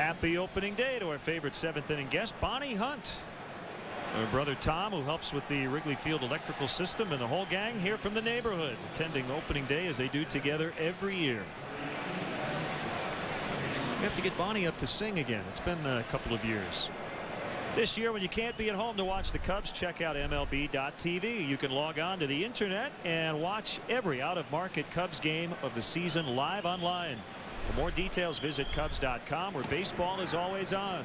Happy opening day to our favorite 7th inning guest, Bonnie Hunt. Her brother Tom, who helps with the Wrigley Field electrical system, and the whole gang here from the neighborhood attending opening day as they do together every year. We have to get Bonnie up to sing again. It's been a couple of years. This year, when you can't be at home to watch the Cubs, check out MLB.tv. You can log on to the internet and watch every out-of-market Cubs game of the season live online. For more details, visit Cubs.com, where baseball is always on.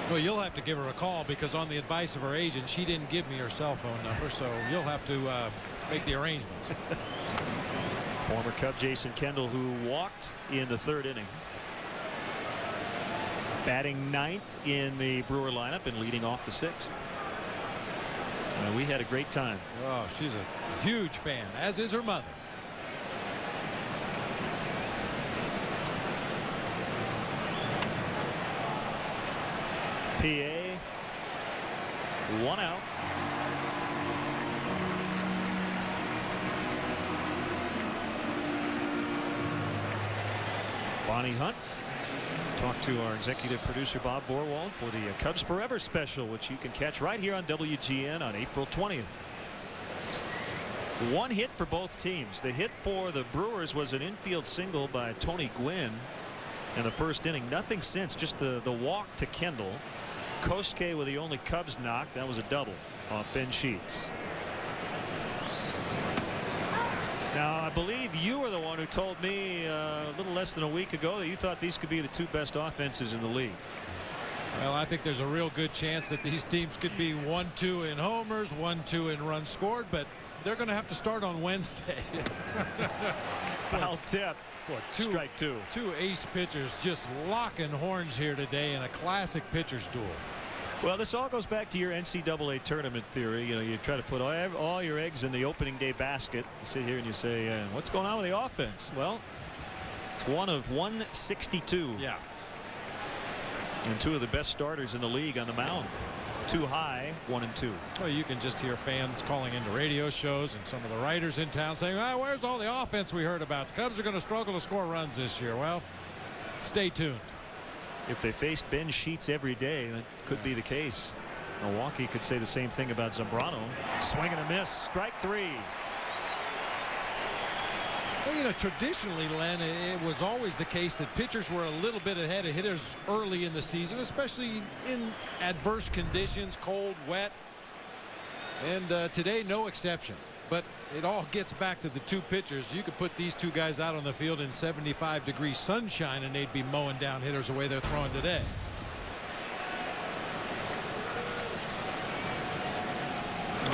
Well, you'll have to give her a call, because on the advice of her agent, she didn't give me her cell phone number, so you'll have to make the arrangements. Former Cub Jason Kendall, who walked in the 3rd inning. Batting 9th in the Brewer lineup and leading off the 6th. We had a great time. Oh, she's a huge fan, as is her mother. PA, 1 out. Bonnie Hunt talked to our executive producer Bob Vorwald for the Cubs Forever special, which you can catch right here on WGN on April 20th. 1 hit for both teams. The hit for the Brewers was an infield single by Tony Gwynn in the 1st inning. Nothing since, just the walk to Kendall. Kosuke with the only Cubs knock. That was a double off Ben Sheets. Now, I believe you were the one who told me a little less than a week ago that you thought these could be the 2 best offenses in the league. Well, I think there's a real good chance that these teams could be 1-2 in homers, 1-2 in runs scored, but they're going to have to start on Wednesday. Foul tip. Strike 2. 2 ace pitchers just locking horns here today in a classic pitcher's duel. Well, this all goes back to your NCAA tournament theory. You know, you try to put all your eggs in the opening day basket. You sit here and you say, what's going on with the offense? Well, it's 1 of 162. Yeah. And 2 of the best starters in the league on the mound. 2 high, 1 and 2. Well, you can just hear fans calling into radio shows and some of the writers in town saying, where's all the offense we heard about? The Cubs are going to struggle to score runs this year. Well, stay tuned. If they faced Ben Sheets every day, that could be the case. Milwaukee could say the same thing about Zambrano. Swing and a miss. Strike 3. Well, you know, traditionally, Len, it was always the case that pitchers were a little bit ahead of hitters early in the season, especially in adverse conditions, cold, wet. And today, no exception. But it all gets back to the 2 pitchers. You could put these 2 guys out on the field in 75-degree sunshine, and they'd be mowing down hitters the way they're throwing today.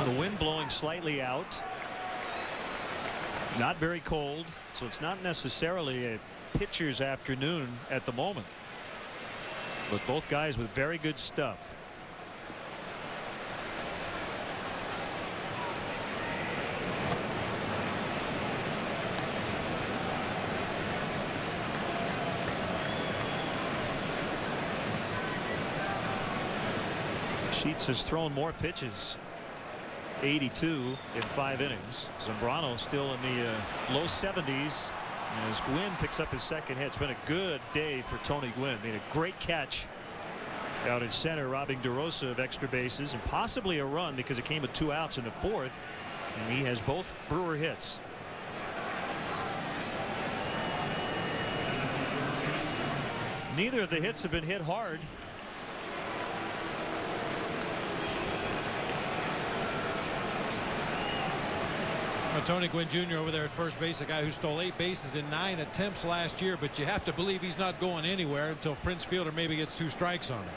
The wind blowing slightly out. Not very cold, so it's not necessarily a pitcher's afternoon at the moment. But both guys with very good stuff. Sheets has thrown more pitches. 82 in 5 innings. Zambrano still in the low 70s as Gwynn picks up his 2nd hit. It's been a good day for Tony Gwynn. Made a great catch out at center, robbing DeRosa of extra bases and possibly a run because it came with 2 outs in the 4th. And he has both Brewer hits. Neither of the hits have been hit hard. Tony Gwynn Jr. over there at first base, a guy who stole 8 bases in 9 attempts last year, but you have to believe he's not going anywhere until Prince Fielder maybe gets 2 strikes on him.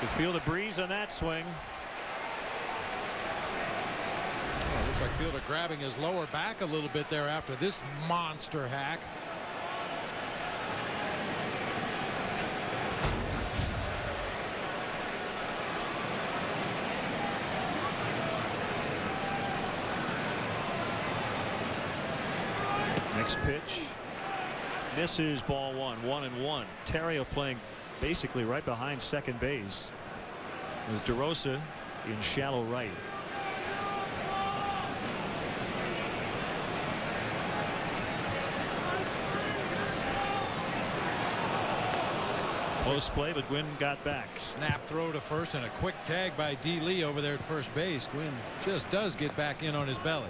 You feel the breeze on that swing. Oh, looks like Fielder grabbing his lower back a little bit there after this monster hack. Next pitch. This is ball 1. 1-1. Terrio playing basically right behind second base with DeRosa in shallow right. Close play, but Gwynn got back. Snap throw to first and a quick tag by D. Lee over there at first base. Gwynn just does get back in on his belly.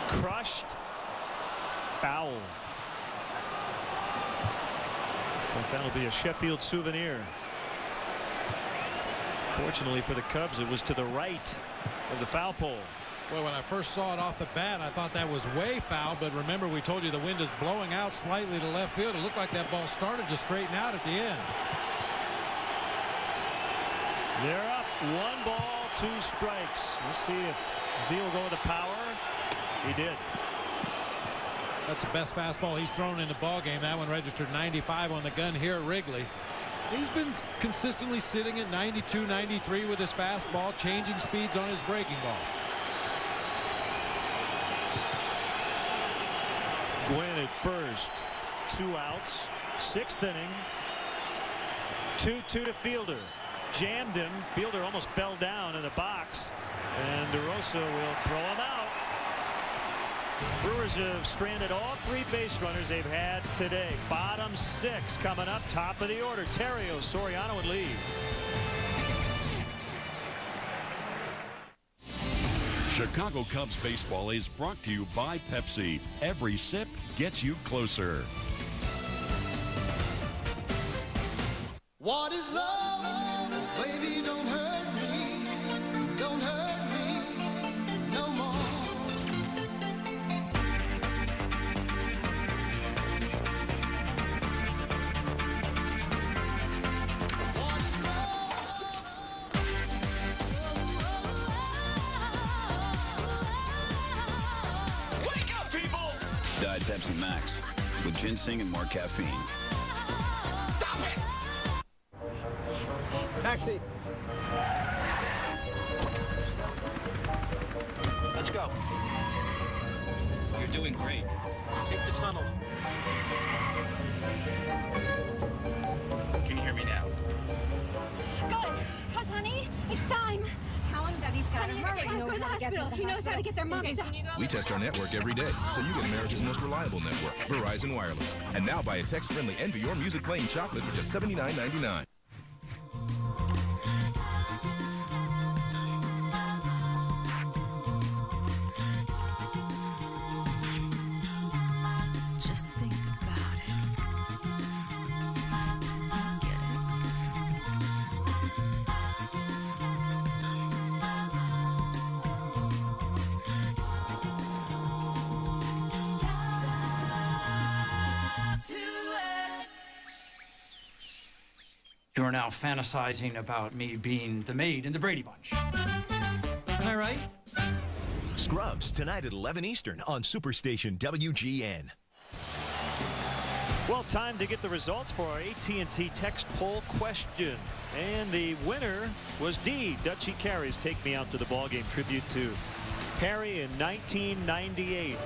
Crushed. Foul. So that'll be a Sheffield souvenir. Fortunately for the Cubs, it was to the right of the foul pole. Well, when I first saw it off the bat, I thought that was way foul. But remember, we told you the wind is blowing out slightly to left field. It looked like that ball started to straighten out at the end. They're up. 1 ball, 2 strikes. We'll see if Z will go with the power. He did. That's the best fastball he's thrown in the ball game. That one registered 95 on the gun here at Wrigley. He's been consistently sitting at 92, 93 with his fastball, changing speeds on his breaking ball. Gwynn at first. 2 outs. 6th inning. 2-2 to Fielder. Jammed him. Fielder almost fell down in the box. And DeRosa will throw him out. Brewers have stranded all 3 base runners they've had today. Bottom 6 coming up. Top of the order. Terrio, Soriano, and Lee. Chicago Cubs baseball is brought to you by Pepsi. Every sip gets you closer. What is love? Baby, don't hurt me. Don't hurt me no more. What is love? Wake up, people! Diet Pepsi Max with ginseng and more caffeine. Stop it! Taxi. Let's go. You're doing great. Take the tunnel. Can you hear me now? Good. Cuz, honey, it's time. Tell him that he's got to hurry. Go to the hospital. He knows how to get their mom stuff. We test our network every day, so you get America's most reliable network, Verizon Wireless. And now buy a text-friendly Envy Your Music Playing chocolate for just $79.99. Just think about it. Get it? You're now fantasizing about me being the maid in the Brady Bunch. Am I right? Scrubs tonight at 11 Eastern on Superstation WGN. Well, time to get the results for our AT&T text poll question. And the winner was D. Dutchie Carey's Take Me Out to the Ballgame tribute to Perry in 1998.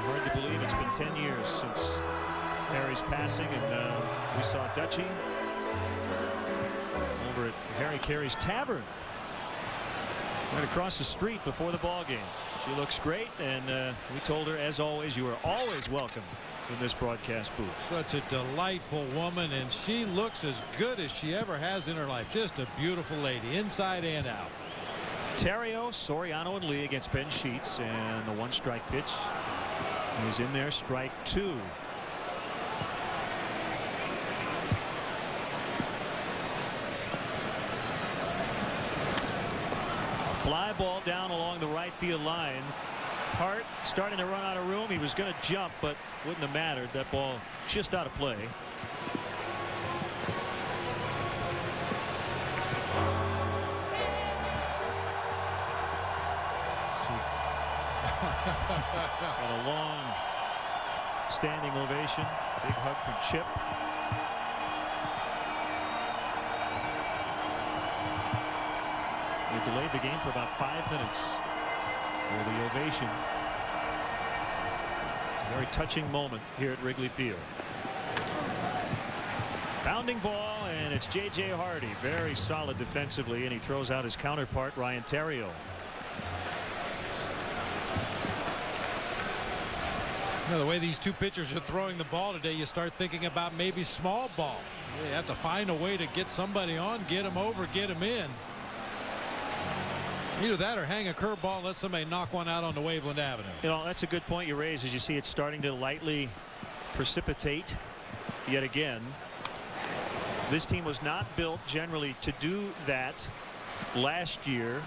Hard to believe it's been 10 years since Harry's passing, and we saw Dutchie over at Harry Carey's Tavern right across the street before the ball game. She looks great, and we told her, as always, you are always welcome in this broadcast booth. Such a delightful woman, and she looks as good as she ever has in her life. Just a beautiful lady, inside and out. Terrio, Soriano, and Lee against Ben Sheets, and the 1-strike pitch is in there. Strike 2. Fly ball down along the right field line. Hart starting to run out of room. He was going to jump, but wouldn't have mattered. That ball just out of play. Got a long standing ovation. Big hug from Chip. They delayed the game for about 5 minutes for the ovation. Very touching moment here at Wrigley Field. Bounding ball, and it's J.J. Hardy. Very solid defensively, and he throws out his counterpart, Ryan Theriot. You know, the way these two pitchers are throwing the ball today, you start thinking about maybe small ball. You have to find a way to get somebody on, get them over, get them in. Either that or hang a curveball and let somebody knock one out on the Waveland Avenue. You know, that's a good point you raise, as you see it starting to lightly precipitate yet again. This team was not built generally to do that last year.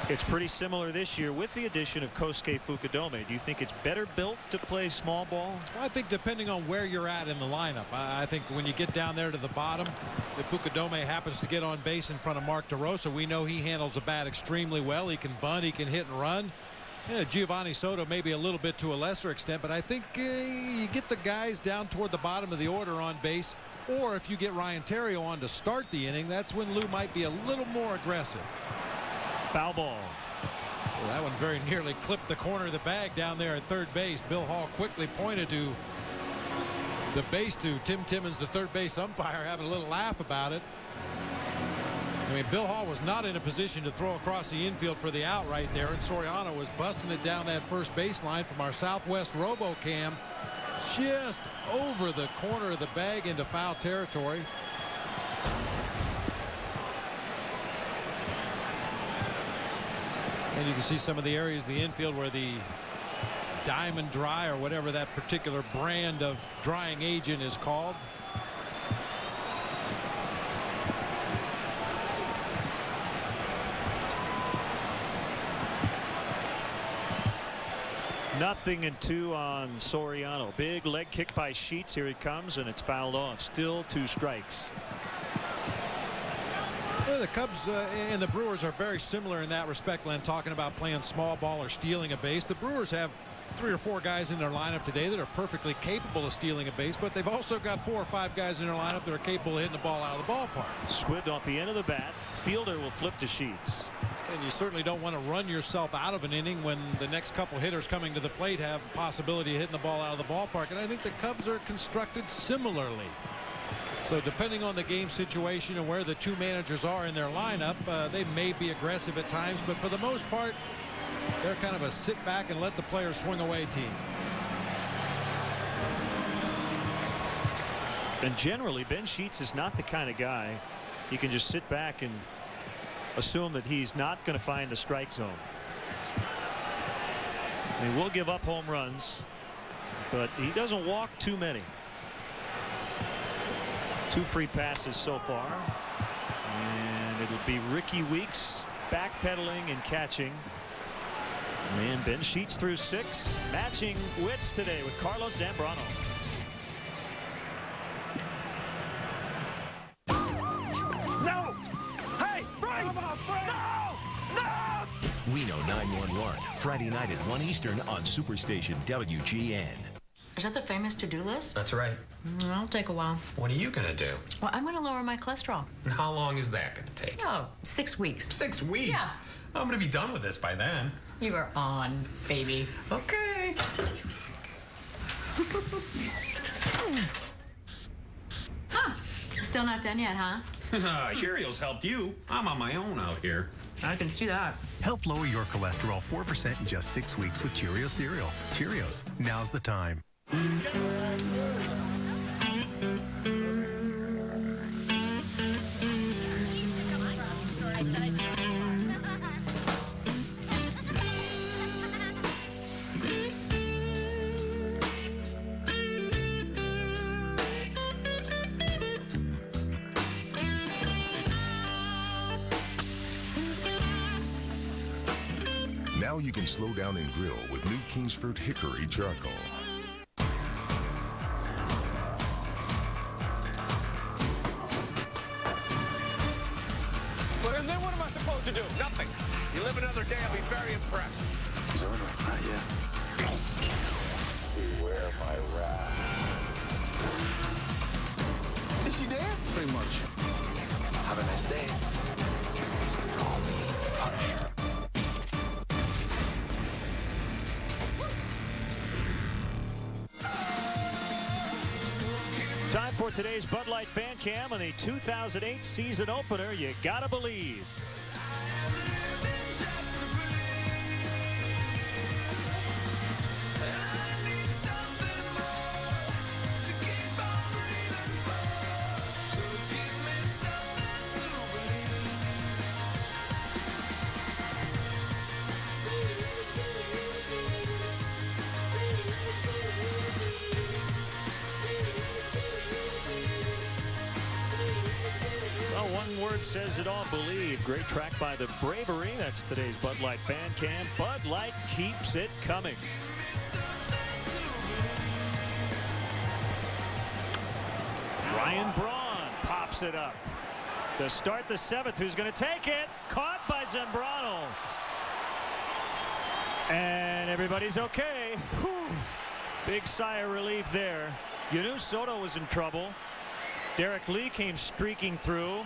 It's pretty similar this year with the addition of Kosuke Fukudome. Do you think it's better built to play small ball? Well, I think depending on where you're at in the lineup. I think when you get down there to the bottom, if Fukudome happens to get on base in front of Mark DeRosa, we know he handles the bat extremely well. He can bunt, he can hit and run. Yeah, Giovanni Soto maybe a little bit to a lesser extent, but I think you get the guys down toward the bottom of the order on base, or if you get Ryan Theriot on to start the inning, that's when Lou might be a little more aggressive. Foul ball. Well, that one very nearly clipped the corner of the bag down there at third base. Bill Hall quickly pointed to the base to Tim Timmons, the third base umpire, having a little laugh about it. I mean, Bill Hall was not in a position to throw across the infield for the out right there, and Soriano was busting it down that first baseline from our Southwest RoboCam, just over the corner of the bag into foul territory. And you can see some of the areas of the infield where the diamond dry, or whatever that particular brand of drying agent is called. Nothing and 2 on Soriano. Big leg kick by Sheets. Here it comes, and it's fouled off. Still 2 strikes. Well, the Cubs and the Brewers are very similar in that respect, Len, talking about playing small ball or stealing a base. The Brewers have 3 or 4 guys in their lineup today that are perfectly capable of stealing a base, but they've also got 4 or 5 guys in their lineup that are capable of hitting the ball out of the ballpark. Squibbed off the end of the bat. Fielder will flip to Sheets. And you certainly don't want to run yourself out of an inning when the next couple hitters coming to the plate have a possibility of hitting the ball out of the ballpark. And I think the Cubs are constructed similarly. So depending on the game situation and where the 2 managers are in their lineup, they may be aggressive at times, but for the most part, they're kind of a sit back and let the players swing away team. And generally, Ben Sheets is not the kind of guy you can just sit back and assume that he's not going to find the strike zone. He will give up home runs, but he doesn't walk too many. 2 free passes so far, and it'll be Ricky Weeks backpedaling and catching. And Ben Sheets through 6, matching wits today with Carlos Zambrano. No! Hey, Frank! No! No! Reno 911, Friday night at 1 Eastern on Superstation WGN. Is that the famous to-do list? That's right. That'll take a while. What are you gonna do? Well, I'm going to lower my cholesterol. And how long is that gonna take? Oh, 6 weeks. 6 weeks? Yeah. I'm gonna be done with this by then. You are on, baby. Okay. Huh. Still not done yet, huh? Cheerios helped you. I'm on my own out here. I can see that. Help lower your cholesterol 4% in just 6 weeks with Cheerios cereal. Cheerios, now's the time. Now you can slow down and grill with new Kingsford Hickory Charcoal. Well, and then what am I supposed to do? Nothing. You live another day, I'll be very impressed. Is that right? Not yet. Beware my wrath. Is she dead? Pretty much. Have a nice day. Call me Punisher. Time for today's Bud Light Fan Cam on the 2008 season opener. You gotta believe. One word says it all, believe. Great track by the Bravery. That's today's Bud Light Fan Cam. Bud Light keeps it coming. Ryan Braun pops it up to start the 7th. Who's going to take it? Caught by Zambrano. And everybody's okay. Whew. Big sigh of relief there. You knew Soto was in trouble. Derek Lee came streaking through,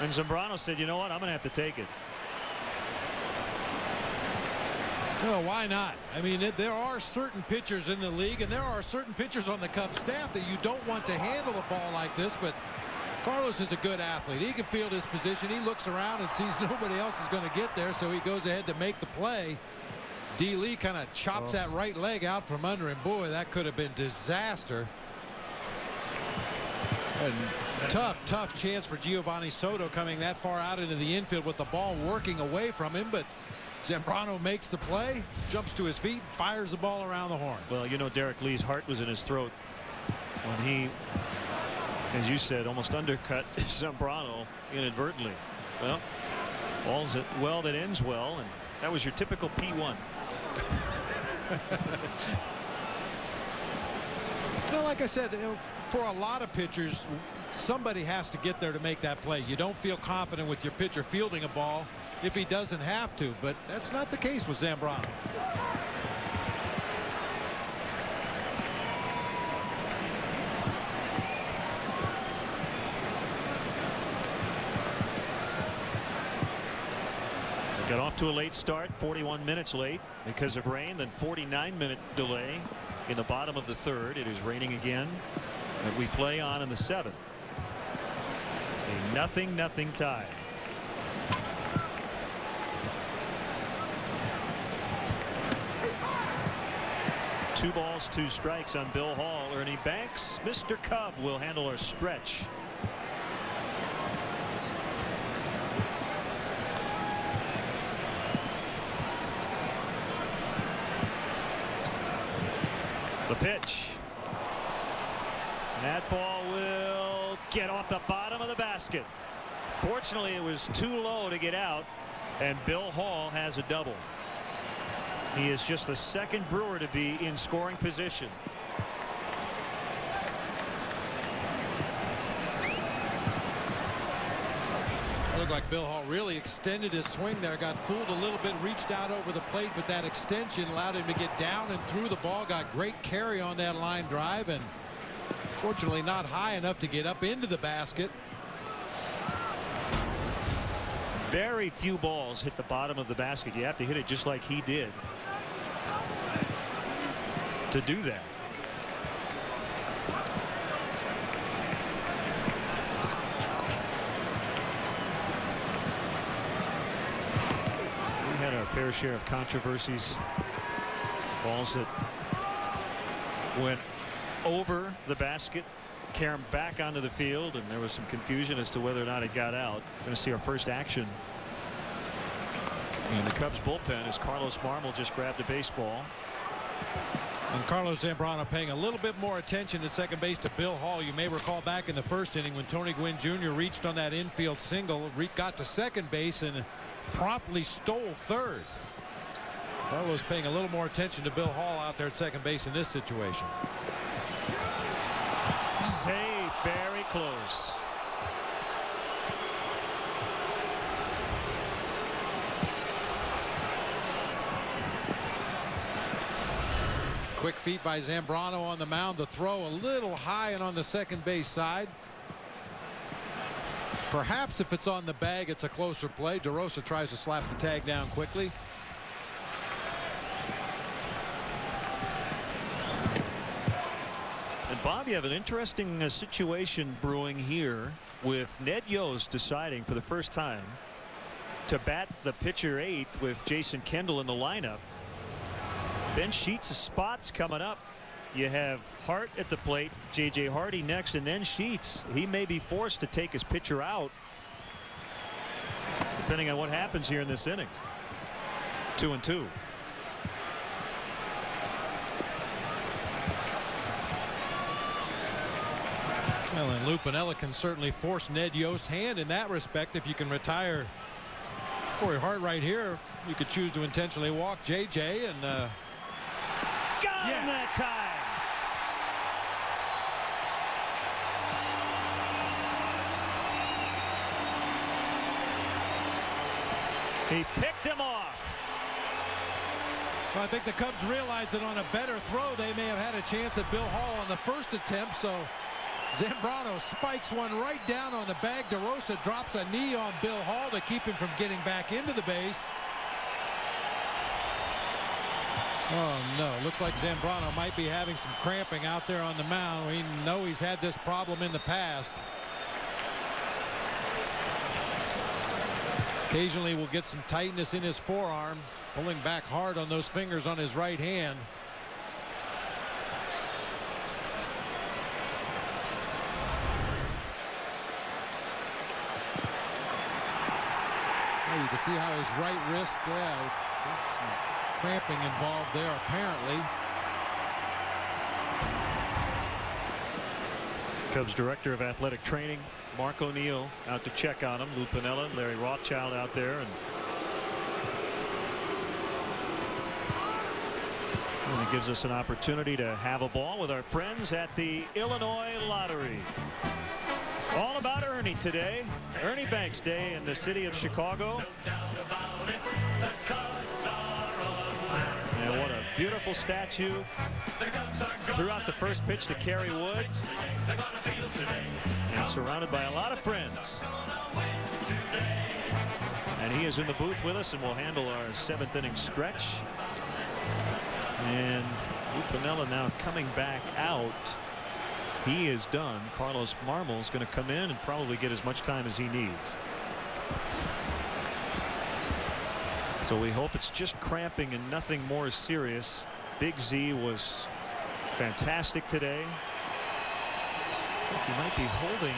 and Zambrano said, you know what, I'm going to have to take it. Well, why not? I mean, there are certain pitchers in the league, and there are certain pitchers on the Cubs staff that you don't want to handle a ball like this, but Carlos is a good athlete. He can field his position. He looks around and sees nobody else is going to get there, so he goes ahead to make the play. D. Lee kind of chops that right leg out from under him. Boy, that could have been disaster. And tough chance for Giovanni Soto coming that far out into the infield with the ball working away from him, but Zambrano makes the play, jumps to his feet, fires the ball around the horn. Well, you know, Derek Lee's heart was in his throat when he, as you said, almost undercut Zambrano inadvertently. Well, all's well that ends well, and that was your typical P1. Well, like I said, for a lot of pitchers, somebody has to get there to make that play. You don't feel confident with your pitcher fielding a ball if he doesn't have to, but that's not the case with Zambrano. Got off to a late start, 41 minutes late because of rain, then 49-minute delay in the bottom of the 3rd. It is raining again, and we play on in the 7th. A 0-0 tie. Two balls, 2 strikes on Bill Hall. Ernie Banks, Mr. Cub, will handle our stretch. The pitch. That ball will get off the bottom of the basket. Fortunately, it was too low to get out, and Bill Hall has a double. He is just the 2nd Brewer to be in scoring position. It looked like Bill Hall really extended his swing there, got fooled a little bit, reached out over the plate, but that extension allowed him to get down and through the ball, got great carry on that line drive, and fortunately not high enough to get up into the basket. Very few balls hit the bottom of the basket. You have to hit it just like he did to do that. We had our fair share of controversies. Balls that went over the basket, carry him back onto the field, and there was some confusion as to whether or not it got out. Going to see our first action in the Cubs bullpen as Carlos Marmol just grabbed a baseball. And Carlos Zambrano paying a little bit more attention at second base to Bill Hall. You may recall back in the 1st inning when Tony Gwynn Jr. reached on that infield single, got to second base and promptly stole 3rd. Carlos paying a little more attention to Bill Hall out there at second base in this situation. Save, very close. Quick feet by Zambrano on the mound. The throw a little high and on the second base side. Perhaps if it's on the bag, it's a closer play. DeRosa tries to slap the tag down quickly. And Bob, you have an interesting situation brewing here with Ned Yost deciding for the first time to bat the pitcher 8th with Jason Kendall in the lineup. Ben Sheets' spots coming up. You have Hart at the plate, J.J. Hardy next, and then Sheets. He may be forced to take his pitcher out depending on what happens here in this inning. 2-2. Well, and Lupinella can certainly force Ned Yost's hand in that respect. If you can retire Corey Hart right here, you could choose to intentionally walk J.J. and got him that time. He picked him off. Well, I think the Cubs realize that on a better throw they may have had a chance at Bill Hall on the first attempt, so Zambrano spikes one right down on the bag. DeRosa drops a knee on Bill Hall to keep him from getting back into the base. Oh no, looks like Zambrano might be having some cramping out there on the mound. We know he's had this problem in the past. Occasionally we'll get some tightness in his forearm, pulling back hard on those fingers on his right hand. Well, you can see how his right wrist, there's some cramping involved there apparently. Cubs director of athletic training Mark O'Neill out to check on him. Lupinella, Larry Rothschild out there, and it gives us an opportunity to have a ball with our friends at the Illinois Lottery. All about Ernie today. Ernie Banks Day in the city of Chicago. And what a beautiful statue. Threw out the first pitch to Kerry Wood. And surrounded by a lot of friends. And he is in the booth with us and will handle our 7th inning stretch. And Lupinella now coming back out. He is done. Carlos Marmol's going to come in and probably get as much time as he needs. So we hope it's just cramping and nothing more serious. Big Z was fantastic today. He might be holding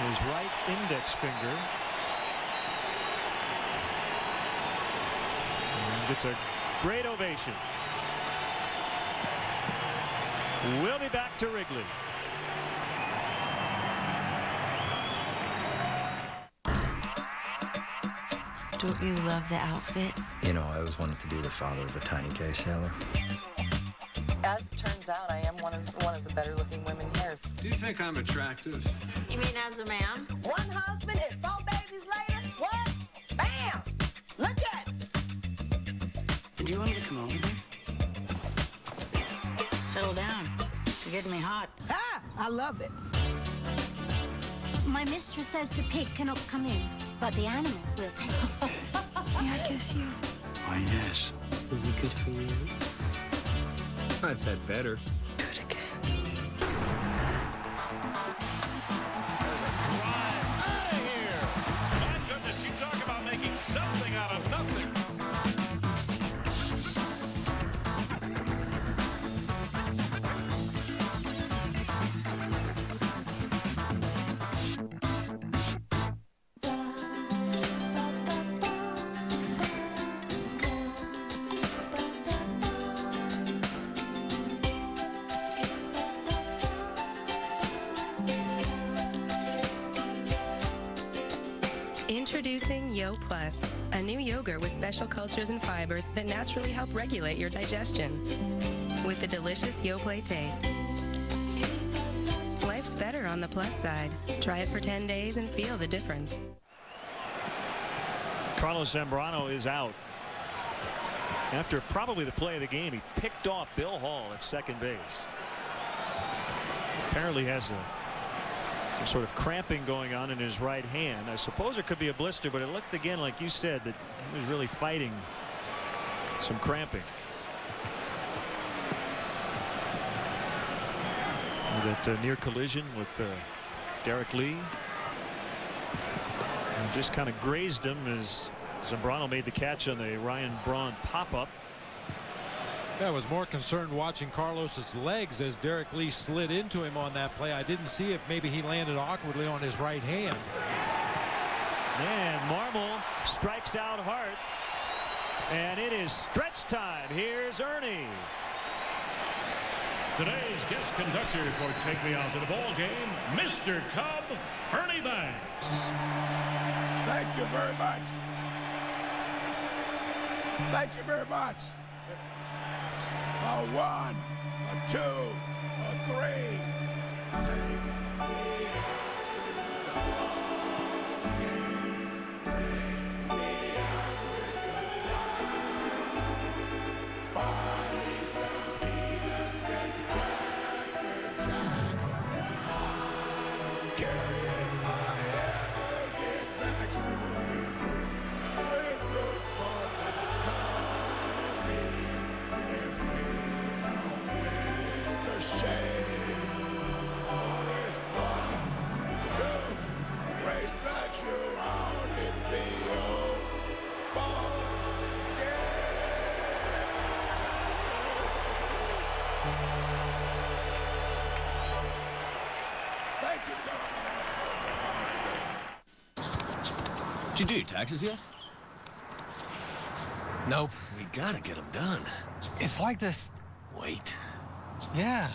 his right index finger. And gets a great ovation. We'll be back to Wrigley. Don't you love the outfit? You know, I always wanted to be the father of a tiny K sailor. As it turns out, I am one of the better looking women here. Do you think I'm attractive? You mean as a man? One husband and 4 babies later? What? Bam! Look at it! Do you want me to come over here? Settle down. You're getting me hot. Ah! I love it. My mistress says the pig cannot come in, but the animal will take it. May I kiss you? Why, yes. Is he good for you? I've had better. Good again. There's a drive out of here. My goodness, you talk about making something out of nothing. Introducing Yo Plus, a new yogurt with special cultures and fiber that naturally help regulate your digestion. With the delicious Yo Play taste. Life's better on the plus side. Try it for 10 days and feel the difference. Carlos Zambrano is out. After probably the play of the game, he picked off Bill Hall at second base. Apparently has some sort of cramping going on in his right hand. I suppose it could be a blister, but it looked again, like you said, that he was really fighting some cramping. That near collision with Derek Lee. And just kind of grazed him as Zambrano made the catch on the Ryan Braun pop-up. I was more concerned watching Carlos's legs as Derek Lee slid into him on that play. I didn't see if maybe he landed awkwardly on his right hand. And Marmol strikes out Hart. And it is stretch time. Here's Ernie. Today's guest conductor for Take Me Out to the Ball Game, Mr. Cub, Ernie Banks. Thank you very much. Thank you very much. A 1, a 2, a 3. Take me to the ball game. Take me out with the crowd. Buy me some peanuts and Cracker Jacks. I don't care if I ever get back, so we root for the company. If we don't win, it's a shame. Always one, two, race that you're out in the old ball game. Thank you, Did you do your taxes yet? Nope. We gotta get them done. It's like this. Wait. Yeah.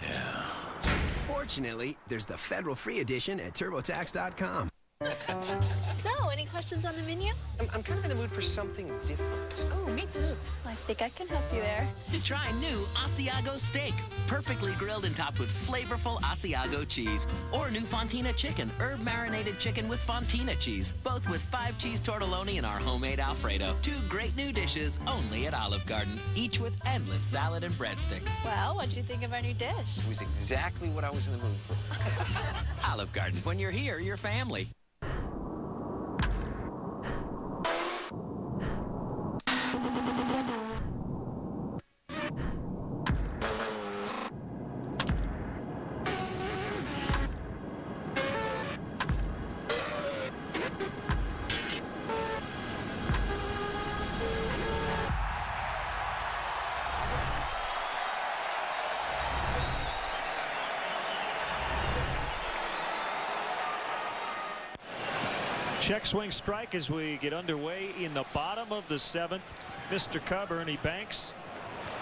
Yeah. Fortunately, there's the federal free edition at TurboTax.com. So, any questions on the menu? I'm kind of in the mood for something different. Oh, me too. I think I can help you there. Try new Asiago steak, perfectly grilled and topped with flavorful Asiago cheese, or new Fontina chicken, herb marinated chicken with Fontina cheese, both with 5 cheese tortelloni and our homemade Alfredo. 2 great new dishes only at Olive Garden, each with endless salad and breadsticks. Well, what'd you think of our new dish? It was exactly what I was in the mood for. Olive Garden, when you're here, you're family. Check swing strike as we get underway in the bottom of the 7th. Mr. Cub, Ernie Banks,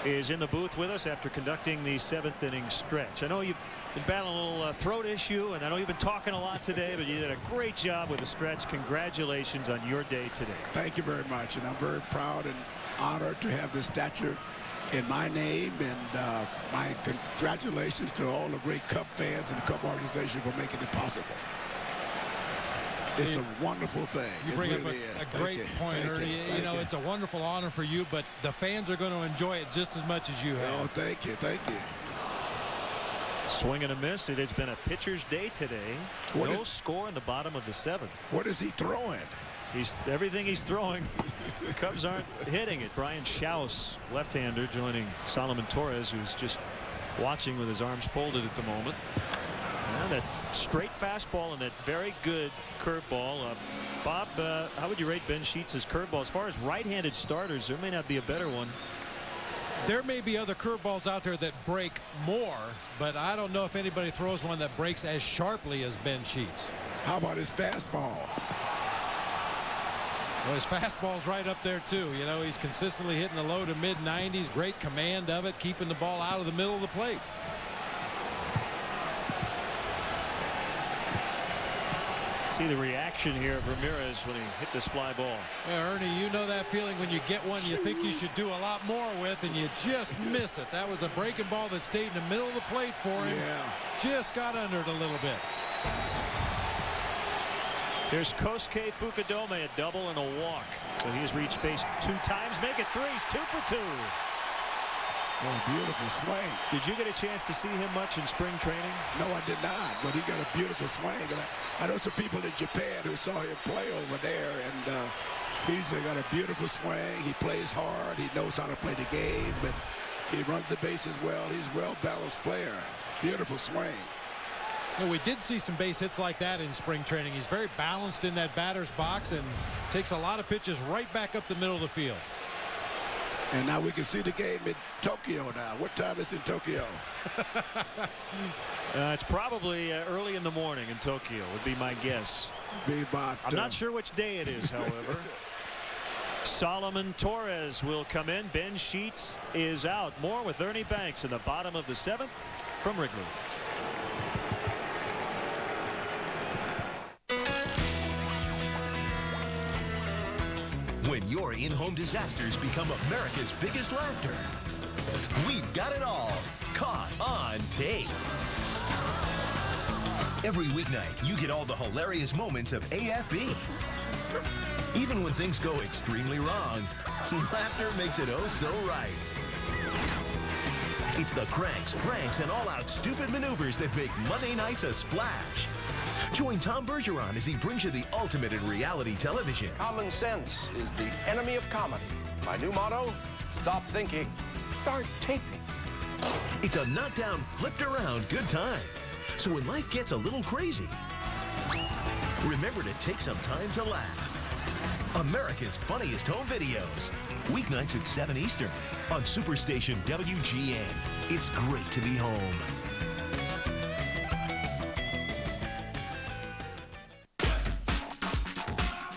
is in the booth with us after conducting the 7th inning stretch. I know you've been battling a little throat issue, and I know you've been talking a lot today, but you did a great job with the stretch. Congratulations on your day today. Thank you very much, and I'm very proud and honored to have this statue in my name, and my congratulations to all the great Cub fans and the Cub organization for making it possible. It's a wonderful thing. You bring up a great point, Ernie. You know, it's a wonderful honor for you, but the fans are going to enjoy it just as much as you have. Oh, thank you. Thank you. Swing and a miss. It has been a pitcher's day today. No score in the bottom of the 7th. What is he throwing? Everything he's throwing. The Cubs aren't hitting it. Brian Schaus, left-hander, joining Solomon Torres, who's just watching with his arms folded at the moment. That straight fastball and that very good curveball. Bob, how would you rate Ben Sheets' curveball? As far as right-handed starters, there may not be a better one. There may be other curveballs out there that break more, but I don't know if anybody throws one that breaks as sharply as Ben Sheets. How about his fastball? Well, his fastball's right up there, too. You know, he's consistently hitting the low to mid-90s. Great command of it, keeping the ball out of the middle of the plate. See the reaction here of Ramirez when he hit this fly ball. Yeah, Ernie, you know that feeling when you get one you think you should do a lot more with, and you just miss it. That was a breaking ball that stayed in the middle of the plate for him. Yeah. Just got under it a little bit. Here's Kosuke Fukudome, a double and a walk. So he's reached base 2 times. Make it 3. He's 2 for 2. Oh, beautiful swing. Did you get a chance to see him much in spring training? No, I did not, but he got a beautiful swing. And I know some people in Japan who saw him play over there, and he's got a beautiful swing. He plays hard. He knows how to play the game, but he runs the bases well. He's a well-balanced player. Beautiful swing. Well, we did see some base hits like that in spring training. He's very balanced in that batter's box and takes a lot of pitches right back up the middle of the field. And now we can see the game in Tokyo now. What time is it in Tokyo? It's probably early in the morning in Tokyo would be my guess. I'm not sure which day it is, however. Solomon Torres will come in. Ben Sheets is out. More with Ernie Banks in the bottom of the 7th from Wrigley. When your in-home disasters become America's biggest laughter, we've got it all caught on tape. Every weeknight, you get all the hilarious moments of AFE. Even when things go extremely wrong, laughter makes it oh so right. It's the cranks, pranks, and all-out stupid maneuvers that make Monday nights a splash. Join Tom Bergeron as he brings you the ultimate in reality television. Common sense is the enemy of comedy. My new motto, stop thinking, start taping. It's a knockdown, flipped around good time. So when life gets a little crazy, remember to take some time to laugh. America's Funniest Home Videos. Weeknights at 7 Eastern on Superstation WGN. It's great to be home.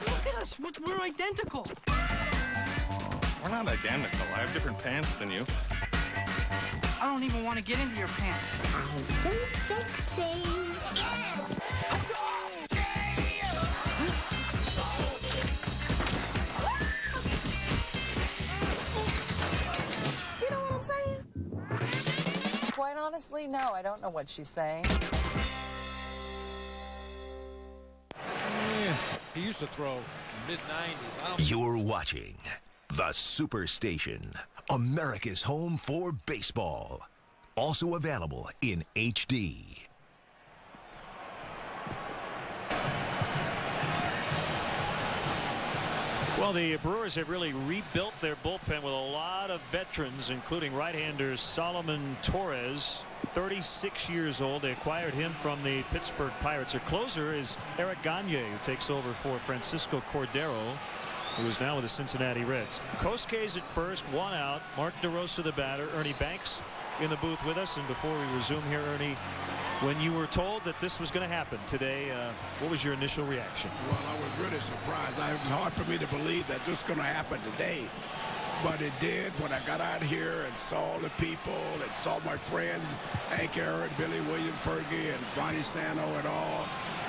Look at us. We're identical. We're not identical. I have different pants than you. I don't even want to get into your pants. I'm so sexy. You know what I'm saying? Quite honestly, no, I don't know what she's saying. Yeah, he used to throw mid-90s. You're watching the Superstation, America's home for baseball. Also available in HD. Well, the Brewers have really rebuilt their bullpen with a lot of veterans, including right-hander Solomon Torres, 36 years old. They acquired him from the Pittsburgh Pirates. Their closer is Eric Gagne, who takes over for Francisco Cordero, who is now with the Cincinnati Reds. Kosuke's at first, 1 out. Mark DeRosa the batter. Ernie Banks in the booth with us. And before we resume here, Ernie, when you were told that this was going to happen today, what was your initial reaction? Well, I was really surprised. It was hard for me to believe that this was going to happen today. But it did when I got out here and saw the people and saw my friends, Hank Aaron, Billy William Fergie, and Bonnie Sano and all.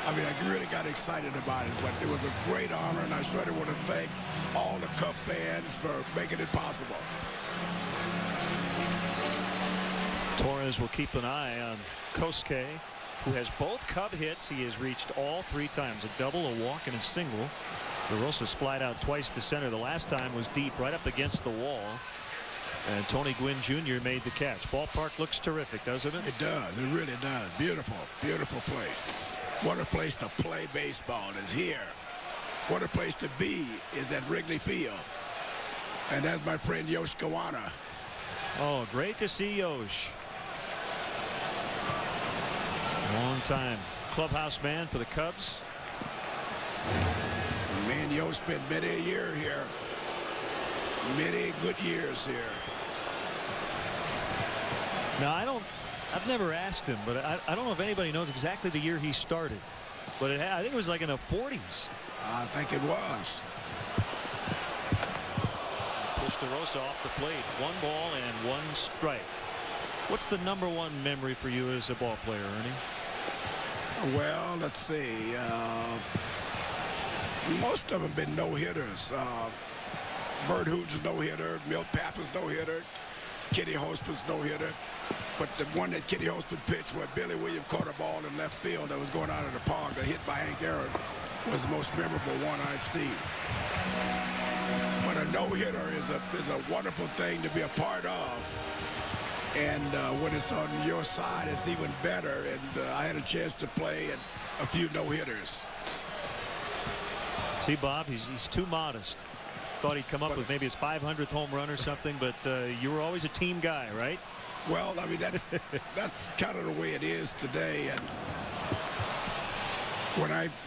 I mean, I really got excited about it, but it was a great honor, and I certainly want to thank all the Cub fans for making it possible. Torres will keep an eye on Kosuke, who has both Cub hits. He has reached all 3 times, a double, a walk, and a single. DeRosa's flied out twice to center. The last time was deep, right up against the wall. And Tony Gwynn Jr. made the catch. Ballpark looks terrific, doesn't it? It does. It really does. Beautiful, beautiful place. What a place to play baseball is here. What a place to be is at Wrigley Field. And that's my friend Yosh Kawana. Oh, great to see Yosh. Long time clubhouse man for the Cubs. Me and Yosh spent many a year here. Many good years here. Now, I've never asked him, but I don't know if anybody knows exactly the year he started. But I think it was like in the 40s. I think it was. Pushed DeRosa off the plate. 1 ball and 1 strike. What's the #1 memory for you as a ball player, Ernie? Well, let's see. Most of them been no-hitters. Bert Hoods is no-hitter. Milt Paffer's no-hitter. Kitty Hosper's no-hitter. But the one that Kitty Hosper pitched where Billy Williams caught a ball in left field that was going out of the park that hit by Hank Aaron was the most memorable one I've seen. But a no-hitter is a wonderful thing to be a part of. And when it's on your side, it's even better. And I had a chance to play at a few no-hitters. See, Bob, he's too modest. Thought he'd come up with maybe his 500th home run or something, but you were always a team guy, right? Well, I mean, that's kind of the way it is today. And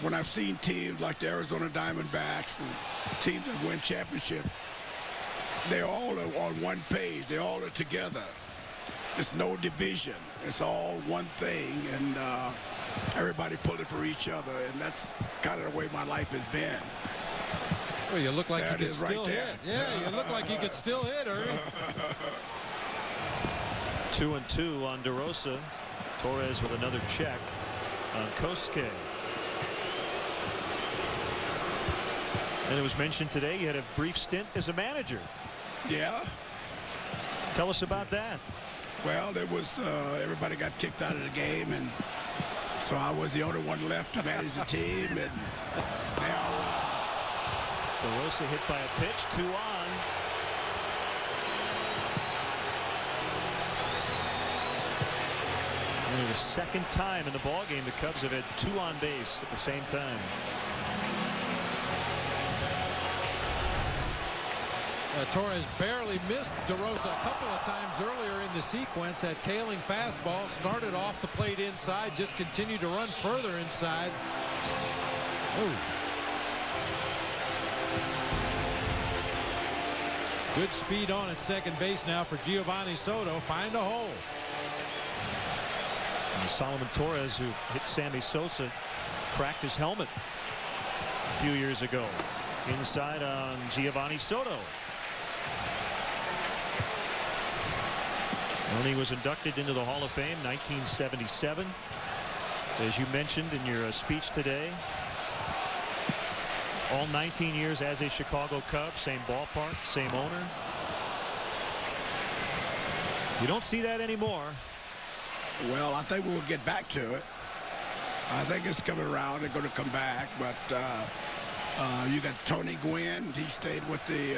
when I've seen teams like the Arizona Diamondbacks and teams that win championships, they're all on one page. They all are together. It's no division. It's all one thing, and everybody pulling for each other. And that's kind of the way my life has been. Well, you look like there you could still hit. Yeah, you look like you could still hit, Ernie. 2-2 on DeRosa. Torres with another check on Kosuke. And it was mentioned today you had a brief stint as a manager. Yeah. Tell us about that. Well, there was everybody got kicked out of the game, and so I was the only one left to manage the team, and there I was. DeRosa hit by a pitch, 2 on. Only the second time in the ballgame the Cubs have had 2 on base at the same time. Torres barely missed DeRosa a couple of times earlier in the sequence. That tailing fastball started off the plate inside, just continued to run further inside. Ooh. Good speed on at second base now for Giovanni Soto. Find a hole. And Solomon Torres, who hit Sammy Sosa, cracked his helmet a few years ago. Inside on Giovanni Soto. Ernie was inducted into the Hall of Fame 1977. As you mentioned in your speech today, all 19 years as a Chicago Cub, same ballpark, same owner. You don't see that anymore. Well, I think we'll get back to it. I think it's coming around. They're going to come back, but you got Tony Gwynn. He stayed with the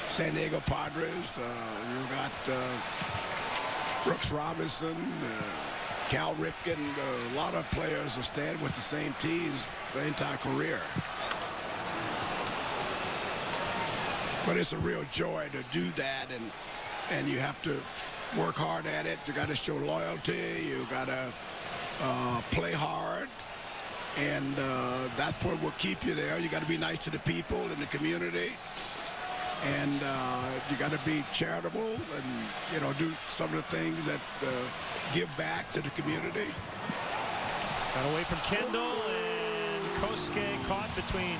San Diego Padres. You got Brooks Robinson, Cal Ripken. A lot of players are staying with the same teams their entire career. But it's a real joy to do that, and you have to work hard at it. You got to show loyalty. You got to play hard, and that's what will keep you there. You got to be nice to the people in the community, and you got to be charitable, and do some of the things that give back to the community. Got away from Kendall, and Kosuke caught between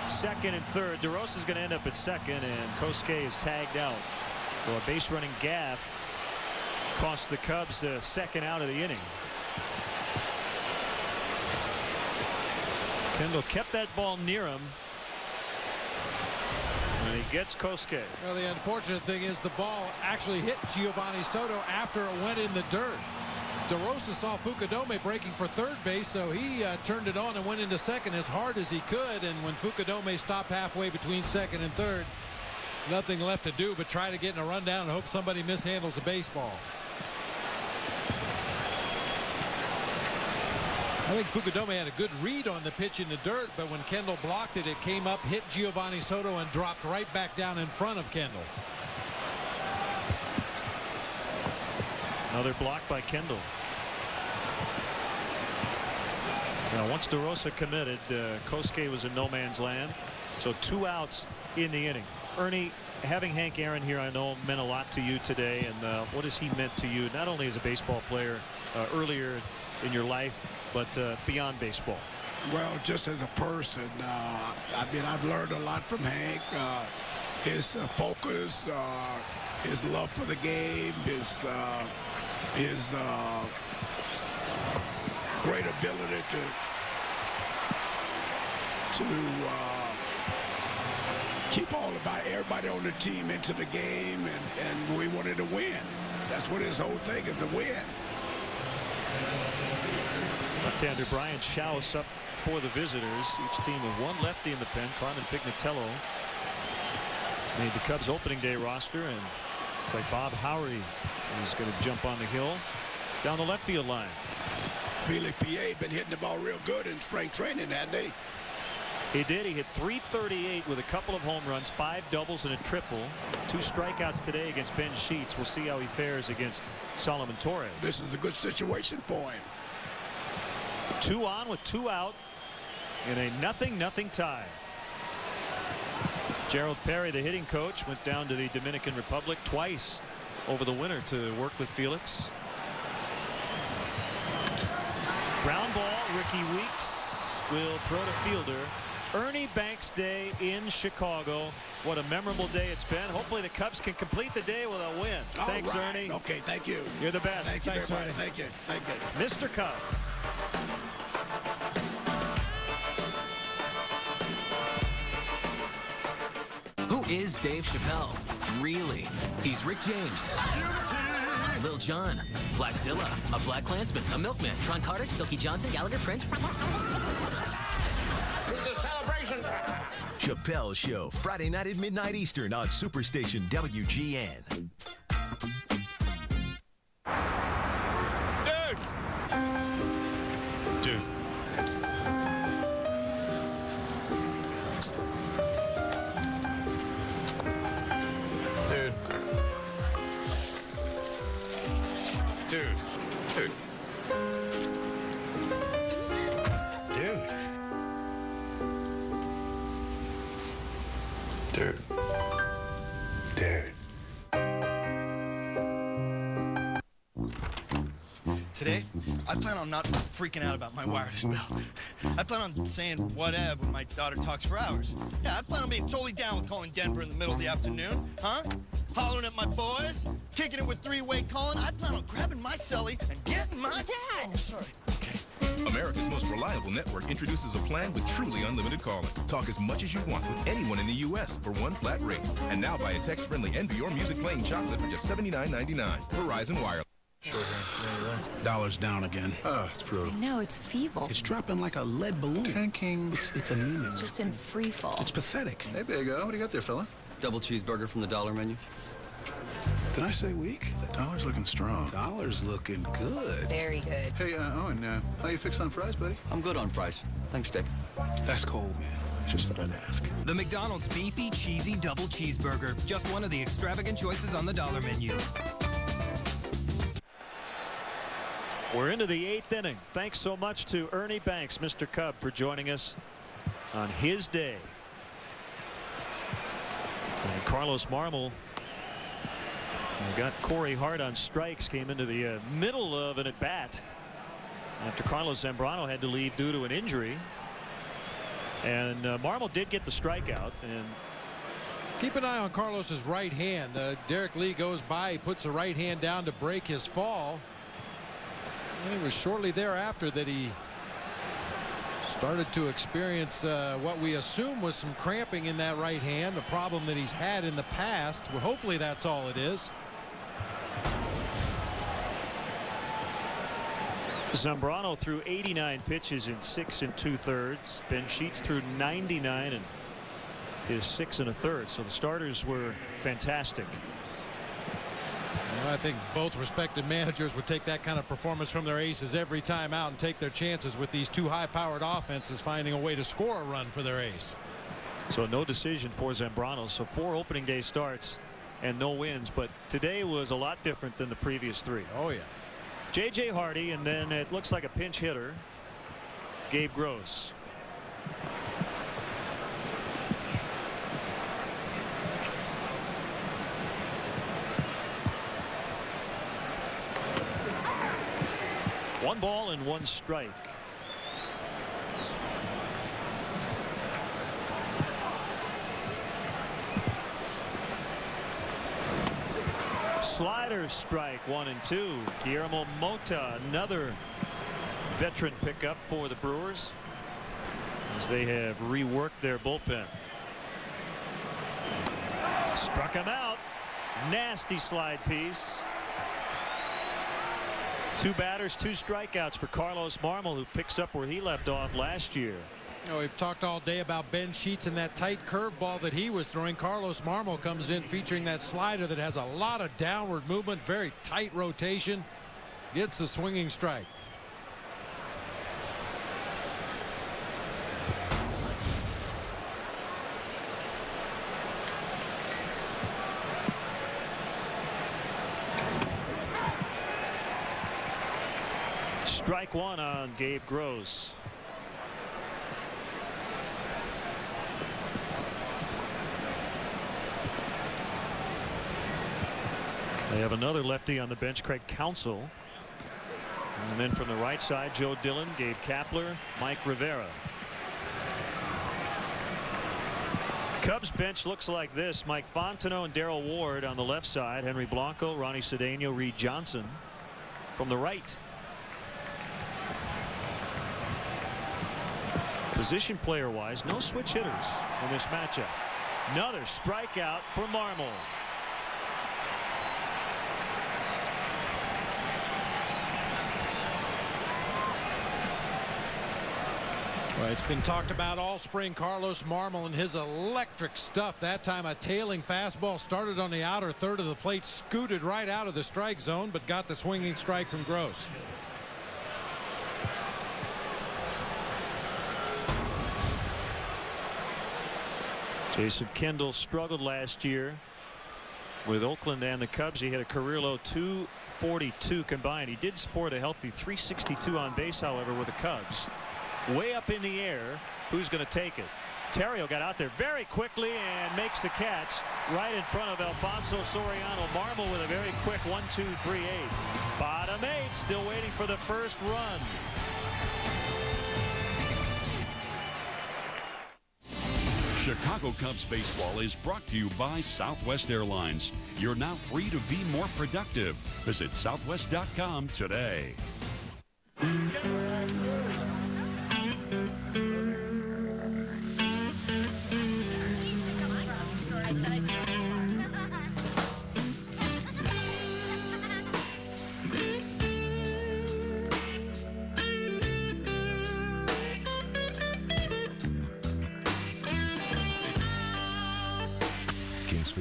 second and third. DeRosa's going to end up at second, and Kosuke is tagged out. So a base running gaff cost the Cubs the second out of the inning. Kendall kept that ball near him, and he gets Kosuke. Well, the unfortunate thing is the ball actually hit Giovanni Soto after it went in the dirt. DeRosa saw Fukudome breaking for third base, so he turned it on and went into second as hard as he could. And when Fukudome stopped halfway between second and third, nothing left to do but try to get in a rundown and hope somebody mishandles the baseball. I think Fukudome had a good read on the pitch in the dirt, but when Kendall blocked it, it came up, hit Giovanni Soto, and dropped right back down in front of Kendall. Another block by Kendall. Now, once DeRosa committed, Kosuke was in no man's land. So 2 outs in the inning. Ernie, having Hank Aaron here, I know meant a lot to you today. And what has he meant to you, not only as a baseball player earlier in your life, but beyond baseball? Well, just as a person, I mean, I've learned a lot from Hank. His focus, his love for the game, his great ability to keep everybody on the team into the game, and we wanted to win. That's what his whole thing is, to win. Left-hander Brian Schaus up for the visitors. Each team with one lefty in the pen. Carmen Pignatello made the Cubs opening day roster, and it's like Bob Howery is going to jump on the hill down the left field line. Felix Pierre been hitting the ball real good in spring training, hadn't they? He did. He hit .338 with a couple of home runs, 5 doubles and a triple. 2 strikeouts today against Ben Sheets. We'll see how he fares against Solomon Torres. This is a good situation for him. 2 on with 2 out in a 0-0 tie. Gerald Perry, the hitting coach, went down to the Dominican Republic twice over the winter to work with Felix. Ground ball. Ricky Weeks will throw to fielder. Ernie Banks Day in Chicago. What a memorable day it's been. Hopefully the Cubs can complete the day with a win. Thanks, right. Ernie. Okay, thank you. You're the best. Thank you Thanks, very much. Ernie. Thank you. Thank you. Mr. Cub. Who is Dave Chappelle? Really? He's Rick James, Lil Jon, Blackzilla, a Black Klansman, a Milkman, Tron Carter, Silky Johnson, Gallagher, Prince. Celebration. Chappelle Show, Friday night at midnight Eastern on Superstation WGN. Dude. Dude. Dude. Dude. Today, I plan on not freaking out about my wireless bill. I plan on saying whatever when my daughter talks for hours. Yeah, I plan on being totally down with calling Denver in the middle of the afternoon, huh? Hollering at my boys, kicking it with three-way calling. I plan on grabbing my celly and getting my... Dad! Oh, sorry. America's most reliable network introduces a plan with truly unlimited calling. Talk as much as you want with anyone in the U.S. for one flat rate. And now buy a text-friendly Envy Your Music playing chocolate for just $79.99. Verizon Wireless. Dollar's down again. Oh, it's brutal. No, it's feeble. It's dropping like a lead balloon. Tanking. It's anemic. It's just in free fall. It's pathetic. Hey, Big O, what do you got there, fella? Double cheeseburger from the dollar menu. Did I say weak? Dollar's looking strong. Dollar's looking good. Very good. Hey, Owen, how you fixed on fries, buddy? I'm good on fries. Thanks, Dick. That's cold, man. Just thought I'd ask. The McDonald's Beefy Cheesy Double Cheeseburger. Just one of the extravagant choices on the dollar menu. We're into the 8th inning. Thanks so much to Ernie Banks, Mr. Cub, for joining us on his day. And Carlos Marmol got Corey Hart on strikes, came into the middle of an at-bat after Carlos Zambrano had to leave due to an injury. And Marmol did get the strikeout. And keep an eye on Carlos's right hand. Derek Lee goes by. He puts the right hand down to break his fall. And it was shortly thereafter that he started to experience what we assume was some cramping in that right hand, a problem that he's had in the past. Well, hopefully that's all it is. Zambrano threw 89 pitches in 6 2/3. Ben Sheets threw 99 and his 6 1/3. So the starters were fantastic. I think both respective managers would take that kind of performance from their aces every time out and take their chances with these two high-powered offenses finding a way to score a run for their ace. So no decision for Zambrano. So 4 opening day starts and no wins. But today was a lot different than the previous 3. Oh, yeah. J.J. Hardy, and then it looks like a pinch hitter, Gabe Gross. One ball and 1 strike. Slider strike 1 and 2. Guillermo Mota, another veteran pickup for the Brewers as they have reworked their bullpen. Struck him out. Nasty slide piece. 2 batters, 2 strikeouts for Carlos Marmol, who picks up where he left off last year. You know, we've talked all day about Ben Sheets and that tight curveball that he was throwing. Carlos Marmol comes in featuring that slider that has a lot of downward movement, very tight rotation, gets the swinging strike. Strike one on Gabe Gross. They have another lefty on the bench, Craig Counsell. And then from the right side, Joe Dillon, Gabe Kapler, Mike Rivera. Cubs bench looks like this. Mike Fontenot and Darrell Ward on the left side. Henry Blanco, Ronnie Cedeno, Reed Johnson from the right. Position player wise, no switch hitters in this matchup. Another strikeout for Marmol. Well, it's been talked about all spring. Carlos Marmol and his electric stuff. That time a tailing fastball started on the outer third of the plate, scooted right out of the strike zone, but got the swinging strike from Gross. Jason Kendall struggled last year with Oakland and the Cubs. He hit a career low 242 combined. He did sport a healthy 362 on base, however, with the Cubs. Way up in the air. Who's going to take it? Terrio got out there very quickly and makes the catch right in front of Alfonso Soriano. Marmol with a very quick 1-2-3-8. Bottom 8, still waiting for the first run. Chicago Cubs baseball is brought to you by Southwest Airlines. You're now free to be more productive. Visit southwest.com today.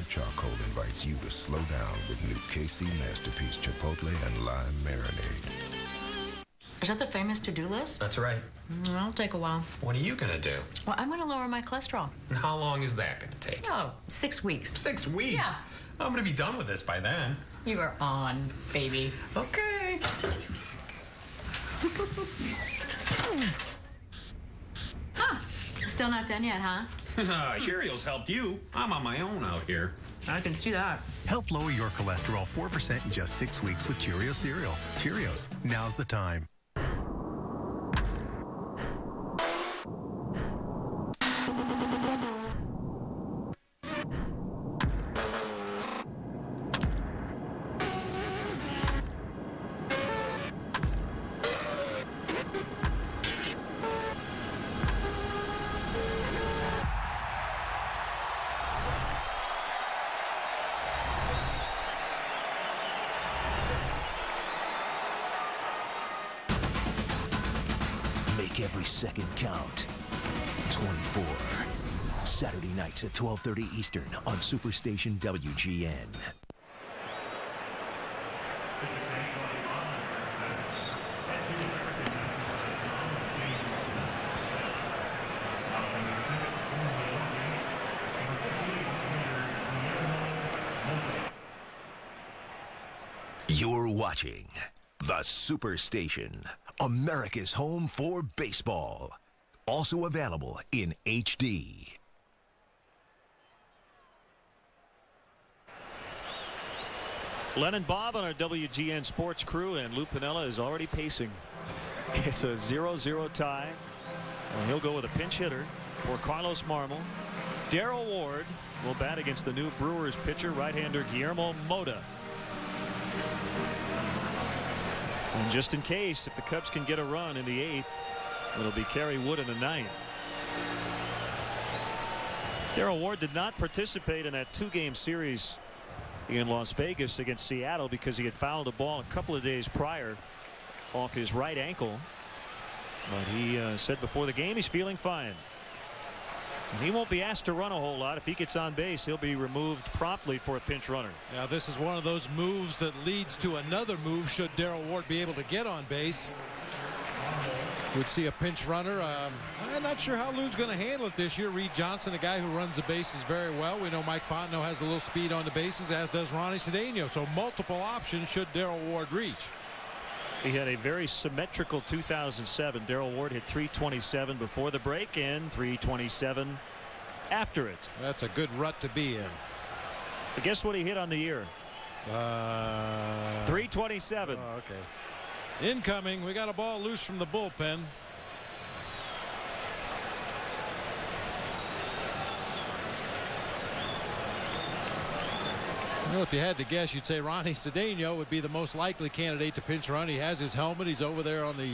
Charcoal invites you to slow down with new KC Masterpiece Chipotle and Lime Marinade. Is that the famous to-do list? That's right. It'll take a while. What are you going to do? Well, I'm going to lower my cholesterol. And how long is that going to take? Oh, 6 weeks. 6 weeks? Yeah. I'm going to be done with this by then. You are on, baby. Okay. Huh. Still not done yet, huh? Cheerios helped you. I'm on my own out here. I can see that. Help lower your cholesterol 4% in just 6 weeks with Cheerios cereal. Cheerios, now's the time. Every second count. 24. Saturday nights at 12:30 Eastern on Superstation WGN. You're watching the Superstation, America's home for baseball. Also available in HD. Len and Bob on our WGN Sports crew, and Lou Piniella is already pacing. It's a 0-0 tie. And he'll go with a pinch hitter for Carlos Marmol. Darrell Ward will bat against the new Brewers pitcher, right-hander Guillermo Mota. And just in case, if the Cubs can get a run in the 8th, it'll be Kerry Wood in the 9th. Darrell Ward did not participate in that 2-game series in Las Vegas against Seattle because he had fouled a ball a couple of days prior off his right ankle. But he said before the game he's feeling fine. And he won't be asked to run a whole lot. If he gets on base, he'll be removed promptly for a pinch runner. Now, this is one of those moves that leads to another move should Darrell Ward be able to get on base. We'd see a pinch runner. I'm not sure how Lou's going to handle it this year. Reed Johnson, a guy who runs the bases very well. We know Mike Fontenot has a little speed on the bases, as does Ronnie Cedeno. So multiple options should Darrell Ward reach. He had a very symmetrical 2007. Darrell Ward hit .327 before the break and .327 after it. That's a good rut to be in. But guess what he hit on the year? .327. Oh, okay. Incoming. We got a ball loose from the bullpen. Well, if you had to guess, you'd say Ronnie Cedeno would be the most likely candidate to pinch run. He has his helmet. He's over there on the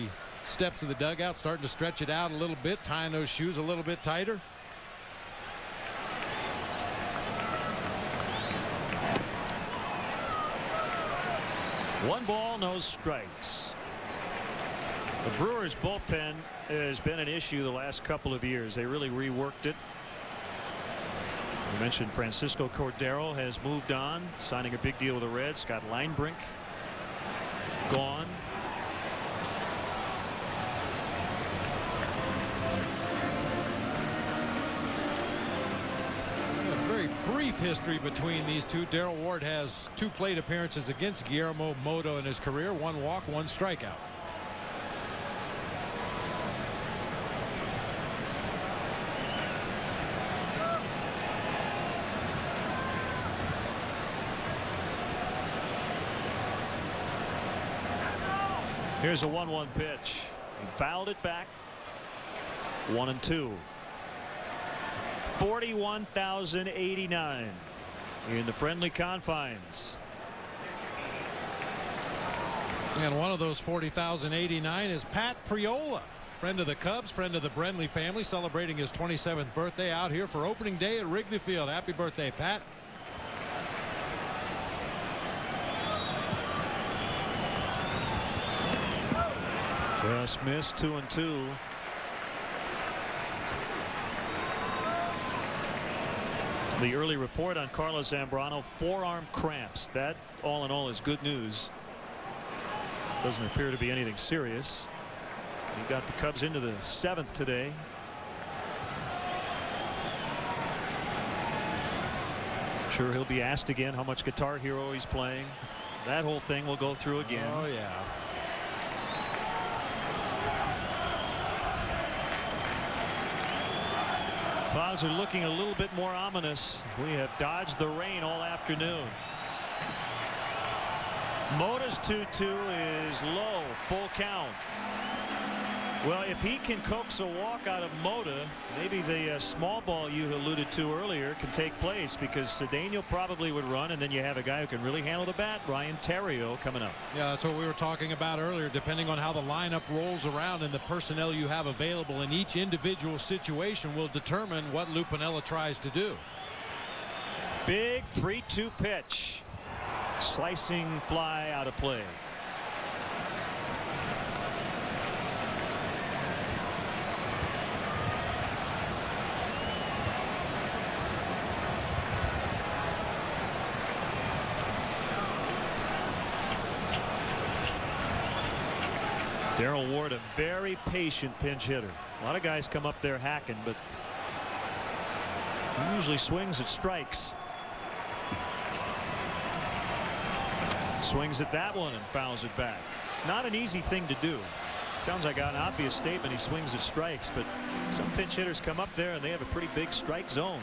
steps of the dugout, starting to stretch it out a little bit, tying those shoes a little bit tighter. One ball, no strikes. The Brewers bullpen has been an issue the last couple of years. They really reworked it. We mentioned Francisco Cordero has moved on, signing a big deal with the Reds. Scott Linebrink gone. A very brief history between these two. Darrell Ward has 2 plate appearances against Guillermo Mota in his career. 1 walk, 1 strikeout. Here's a 1-1 pitch. He fouled it back. 1-2. 41,089 in the friendly confines. And one of those 40,089 is Pat Priola, friend of the Cubs, friend of the Brenly family, celebrating his 27th birthday out here for opening day at Wrigley Field. Happy birthday, Pat. Just missed. 2-2. The early report on Carlos Zambrano, forearm cramps. That all in all is good news. Doesn't appear to be anything serious. He got the Cubs into the 7th today. I'm sure he'll be asked again how much Guitar Hero he's playing. That whole thing will go through again. Oh yeah. Clouds are looking a little bit more ominous. We have dodged the rain all afternoon. Mota's 2-2 is low, full count. Well, if he can coax a walk out of Mota, maybe the small ball you alluded to earlier can take place, because Cedeno probably would run, and then you have a guy who can really handle the bat, Ryan Theriot, coming up. Yeah, that's what we were talking about earlier. Depending on how the lineup rolls around and the personnel you have available in each individual situation will determine what Lou Piniella tries to do. Big 3-2 pitch. Slicing fly out of play. Darrell Ward, a very patient pinch hitter. A lot of guys come up there hacking, but he usually swings at strikes. Swings at that one and fouls it back. It's not an easy thing to do. Sounds like an obvious statement. He swings at strikes, but some pinch hitters come up there and they have a pretty big strike zone.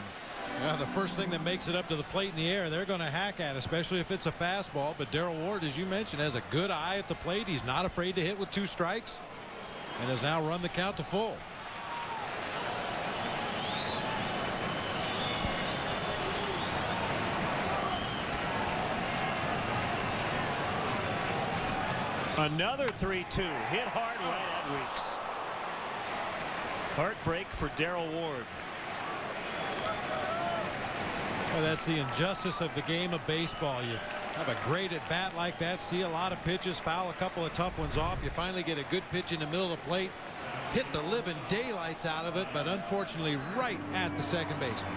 Yeah, the first thing that makes it up to the plate in the air, they're going to hack at, especially if it's a fastball. But Darrell Ward, as you mentioned, has a good eye at the plate. He's not afraid to hit with 2 strikes and has now run the count to full. Another 3-2 hit hard right at Weeks. Heartbreak for Darrell Ward. Well, that's the injustice of the game of baseball. You have a great at bat like that, see a lot of pitches, foul a couple of tough ones off. You finally get a good pitch in the middle of the plate, hit the living daylights out of it, but unfortunately right at the second baseman.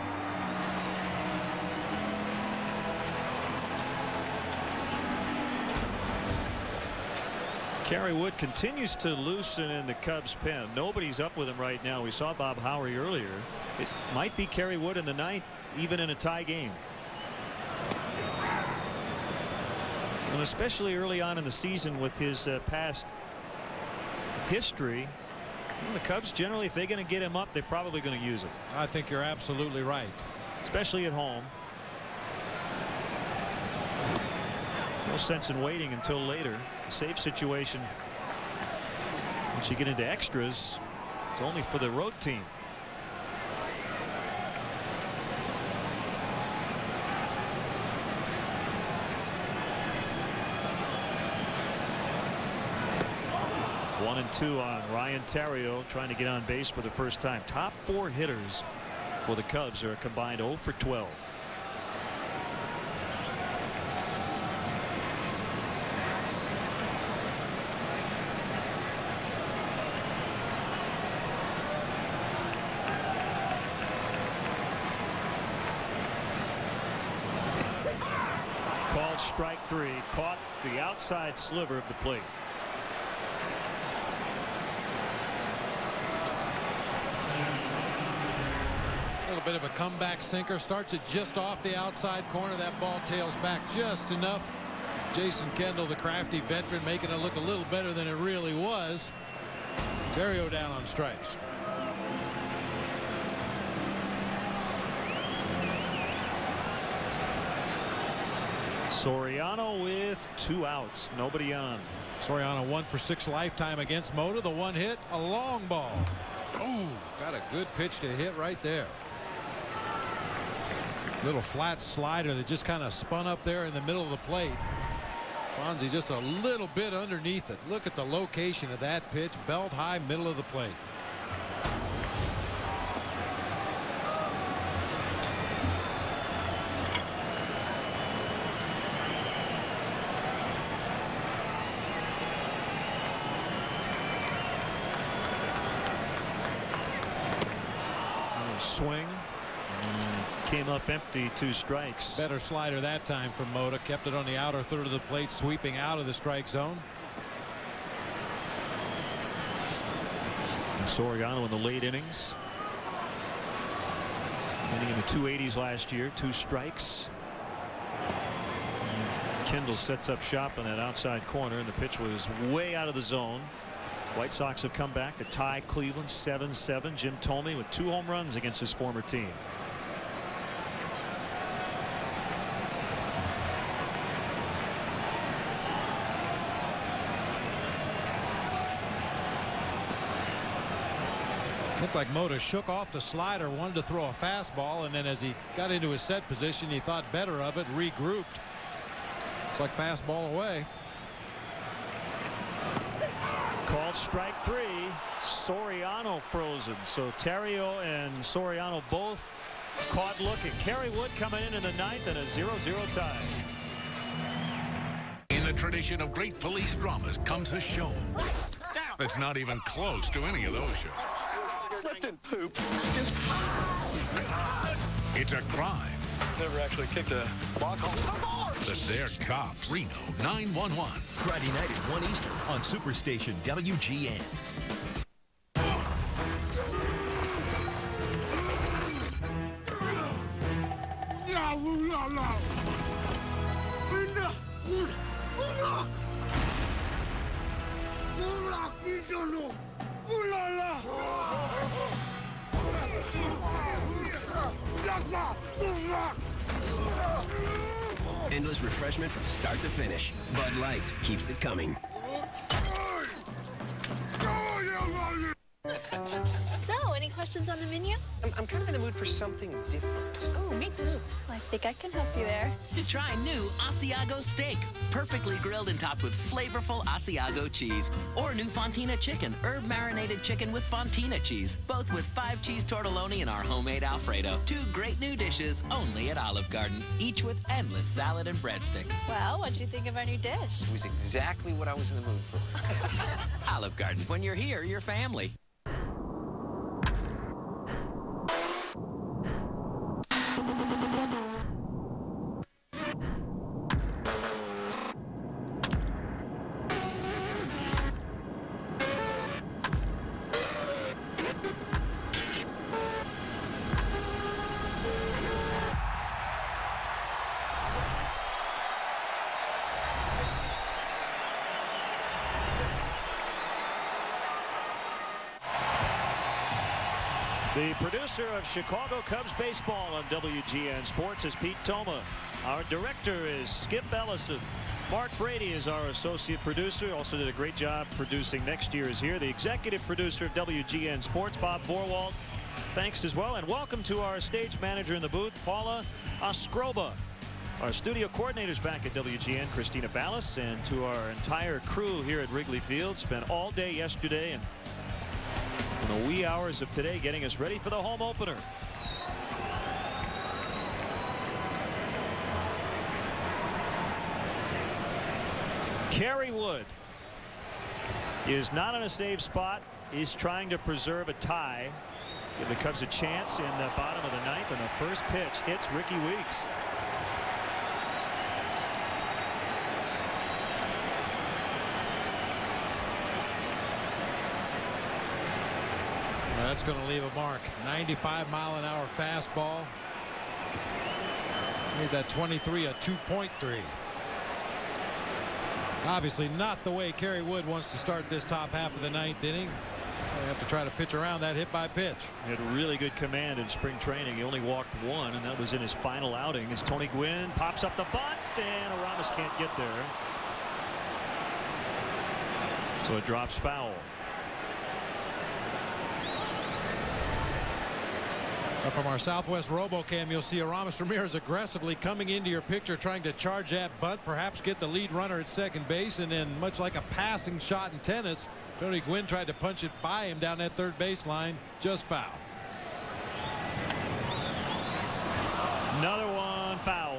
Kerry Wood continues to loosen in the Cubs pen. Nobody's up with him right now. We saw Bob Howery earlier. It might be Kerry Wood in the 9th, even in a tie game. And especially early on in the season with his past history, the Cubs generally, if they're going to get him up, they're probably going to use him. I think you're absolutely right. Especially at home. No sense in waiting until later. A safe situation, once you get into extras, it's only for the road team. One and two on Ryan Theriot, trying to get on base for the first time. Top 4 hitters for the Cubs are a combined 0 for 12. Called strike 3, caught the outside sliver of the plate. A little bit of a comeback sinker, starts it just off the outside corner. That ball tails back just enough. Jason Kendall, the crafty veteran, making it look a little better than it really was. Theriot down on strikes. Soriano with 2 outs, nobody on. Soriano 1 for 6 lifetime against Mota. The one hit, a long ball. Ooh, got a good pitch to hit right there. Little flat slider that just kind of spun up there in the middle of the plate. Fonzie just a little bit underneath it. Look at the location of that pitch, belt high, middle of the plate. Swing. Came up empty, 2 strikes. Better slider that time from Mota. Kept it on the outer third of the plate, sweeping out of the strike zone. And Soriano in the late innings. Inning in the 280s last year, 2 strikes. And Kendall sets up shop in that outside corner, and the pitch was way out of the zone. White Sox have come back to tie Cleveland 7-7. Jim Thome with 2 home runs against his former team. Looked like Mota shook off the slider, wanted to throw a fastball, and then as he got into his set position, he thought better of it, regrouped. It's like fastball away. Called strike 3. Soriano frozen. So Theriot and Soriano both caught looking. Kerry Wood coming in the 9th and a 0-0 tie. In the tradition of great police dramas comes a show that's not even close to any of those shows. Slipped and poop. It's a crime Never actually kicked a block home. that they're cops. Reno 911. Friday night at 1 Eastern on Superstation WGN. Endless refreshment from start to finish. Bud Light keeps it coming. So, any questions on the menu? I'm kind of in the mood for something different. Oh, me too. I think I can help you there. Try new Asiago steak. Perfectly grilled and topped with flavorful Asiago cheese. Or new Fontina chicken, herb marinated chicken with Fontina cheese. Both with 5 cheese tortelloni and our homemade Alfredo. 2 great new dishes only at Olive Garden. Each with endless salad and breadsticks. Well, what do you think of our new dish? It was exactly what I was in the mood for. Olive Garden. When you're here, you're family. The producer of Chicago Cubs baseball on WGN Sports is Pete Toma. Our director is Skip Ellison. Mark Brady is our associate producer. Also did a great job producing Next Year Is Here. The executive producer of WGN Sports, Bob Vorwald. Thanks as well. And welcome to our stage manager in the booth, Paula Ostroba. Our studio coordinators back at WGN, Christina Ballas, and to our entire crew here at Wrigley Field. Spent all day yesterday and in the wee hours of today getting us ready for the home opener. Kerry Wood is not in a safe spot. He's trying to preserve a tie. Give the Cubs a chance in the bottom of the ninth, and the first pitch hits Ricky Weeks. That's going to leave a mark. 95-mile-an-hour fastball. Made that 23 a 2.3. Obviously not the way Kerry Wood wants to start this top half of the ninth inning. They have to try to pitch around that hit by pitch. He had really good command in spring training. He only walked one, and that was in his final outing as Tony Gwynn pops up the bunt, and Aramis can't get there. So it drops foul. From our Southwest RoboCam, you'll see Aramis Ramirez aggressively coming into your picture, trying to charge that bunt, perhaps get the lead runner at second base, and then much like a passing shot in tennis, Tony Gwynn tried to punch it by him down that third baseline. Just foul. Another one foul.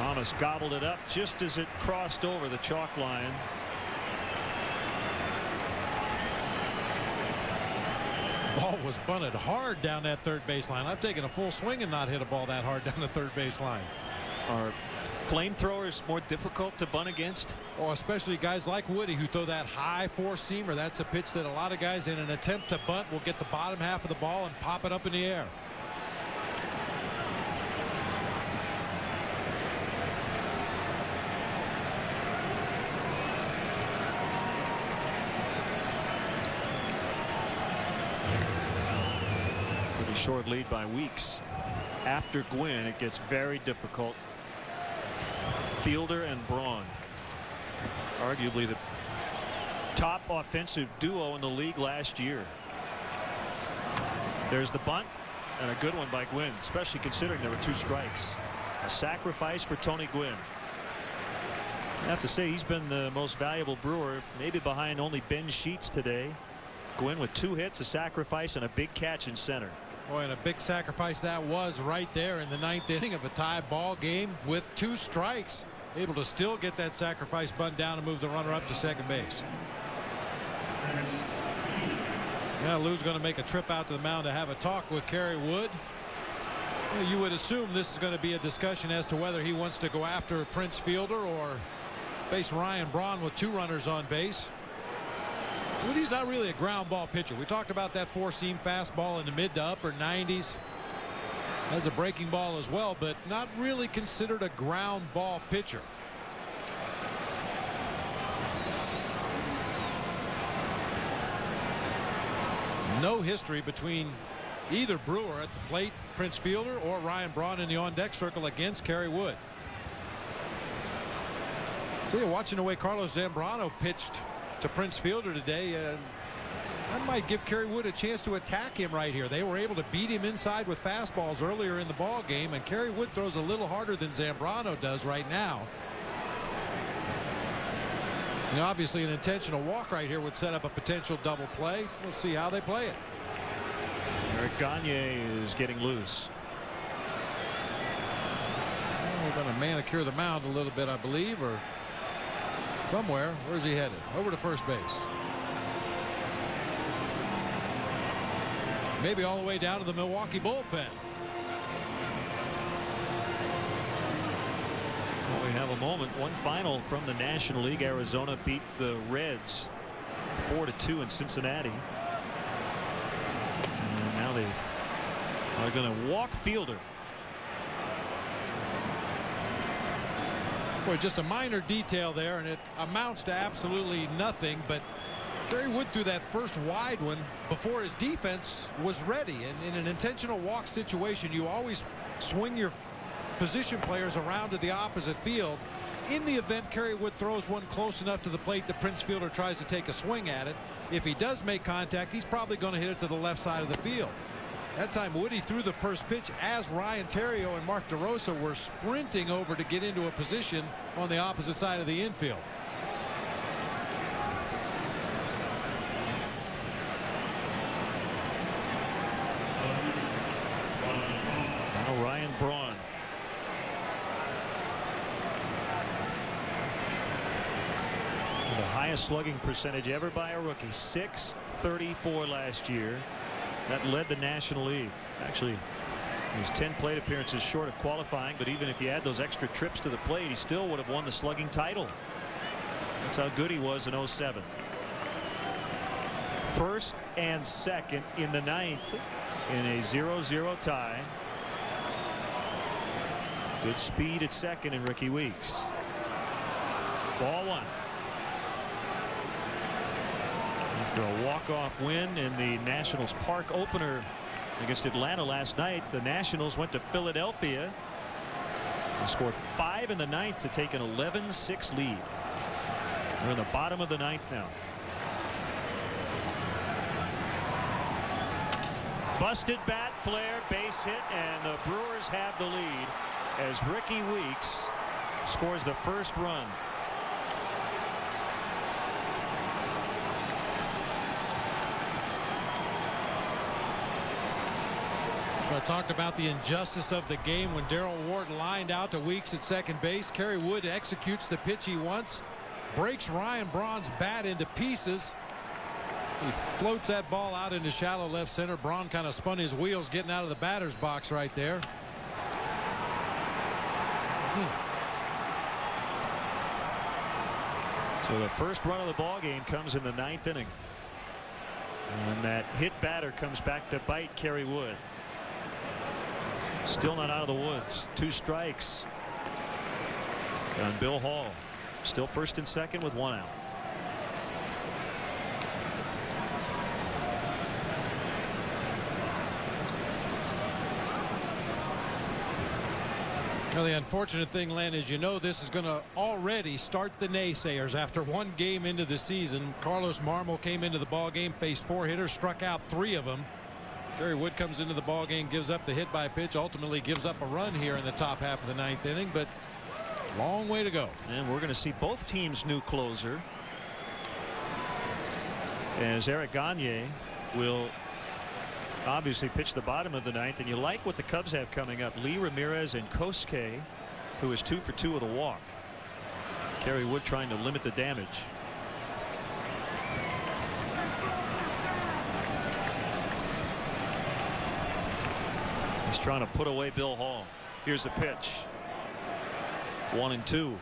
Aramis gobbled it up just as it crossed over the chalk line. Ball was bunted hard down that third baseline. I've taken a full swing and not hit a ball that hard down the third baseline. Are flamethrowers more difficult to bunt against? Oh, especially guys like Woody who throw that high four-seamer. That's a pitch that a lot of guys in an attempt to bunt will get the bottom half of the ball and pop it up in the air. Short lead by Weeks. After Gwynn, it gets very difficult. Fielder and Braun, arguably the top offensive duo in the league last year. There's the bunt, and a good one by Gwynn, especially considering there were 2 strikes. A sacrifice for Tony Gwynn. I have to say he's been the most valuable Brewer, maybe behind only Ben Sheets today. Gwynn with 2 hits, a sacrifice, and a big catch in center. Boy, and a big sacrifice that was right there in the ninth inning of a tie ball game with 2 strikes. Able to still get that sacrifice bunt down and move the runner up to second base. Now Lou's going to make a trip out to the mound to have a talk with Kerry Wood. Well, you would assume this is going to be a discussion as to whether he wants to go after Prince Fielder or face Ryan Braun with 2 runners on base. Woody's not really a ground ball pitcher. We talked about that four-seam fastball in the mid to upper 90s. Has a breaking ball as well, but not really considered a ground ball pitcher. No history between either Brewer at the plate, Prince Fielder, or Ryan Braun in the on-deck circle against Kerry Wood. So you're watching the way Carlos Zambrano pitched to Prince Fielder today. I might give Kerry Wood a chance to attack him right here. They were able to beat him inside with fastballs earlier in the ball game, and Kerry Wood throws a little harder than Zambrano does right now. And obviously an intentional walk right here would set up a potential double play. We'll see how they play it. Eric Gagne is getting loose. Well, we're going to manicure the mound a little bit, I believe, or somewhere. Where's he headed? Over to first base. Maybe all the way down to the Milwaukee bullpen. Well, we have a moment. One final from the National League. Arizona beat the Reds 4-2 in Cincinnati. And now they are going to walk Fielder. Boy, just a minor detail there, and it amounts to absolutely nothing, but Kerry Wood threw that first wide one before his defense was ready. And in an intentional walk situation, you always swing your position players around to the opposite field. In the event Kerry Wood throws one close enough to the plate, the Prince fielder tries to take a swing at it. If he does make contact, he's probably going to hit it to the left side of the field. That time Woody threw the first pitch as Ryan Theriot and Mark DeRosa were sprinting over to get into a position on the opposite side of the infield. Now Ryan Braun. The highest slugging percentage ever by a rookie, .634 last year. That led the National League. Actually, he was 10 plate appearances short of qualifying, but even if he had those extra trips to the plate, he still would have won the slugging title. That's how good he was in '07. First and second in the ninth in a 0-0 tie. Good speed at second in Ricky Weeks. Ball one. After a walk-off win in the Nationals Park opener against Atlanta last night, the Nationals went to Philadelphia and scored 5 in the ninth to take an 11-6 lead. They're in the bottom of the ninth now. Busted bat, flare, base hit, and the Brewers have the lead as Ricky Weeks scores the first run. I talked about the injustice of the game when Darrell Ward lined out to Weeks at second base. Kerry Wood executes the pitch he wants, breaks Ryan Braun's bat into pieces. He floats that ball out into shallow left center. Braun kind of spun his wheels getting out of the batter's box right there. So the first run of the ball game comes in the ninth inning. And that hit batter comes back to bite Kerry Wood. Still not out of the woods. 2 strikes on Bill Hall. Still first and second with 1 out. Well, the unfortunate thing, Len, is this is going to already start the naysayers. After 1 game into the season, Carlos Marmol came into the ball game, faced 4 hitters, struck out 3 of them. Kerry Wood comes into the ball game, gives up the hit by pitch, ultimately gives up a run here in the top half of the ninth inning, but long way to go. And we're going to see both teams' new closer, as Eric Gagne will obviously pitch the bottom of the ninth. And you like what the Cubs have coming up. Lee Ramirez and Kosuke, who is 2 for 2 with a walk. Kerry Wood trying to limit the damage. He's trying to put away Bill Hall. Here's the pitch. 1-2.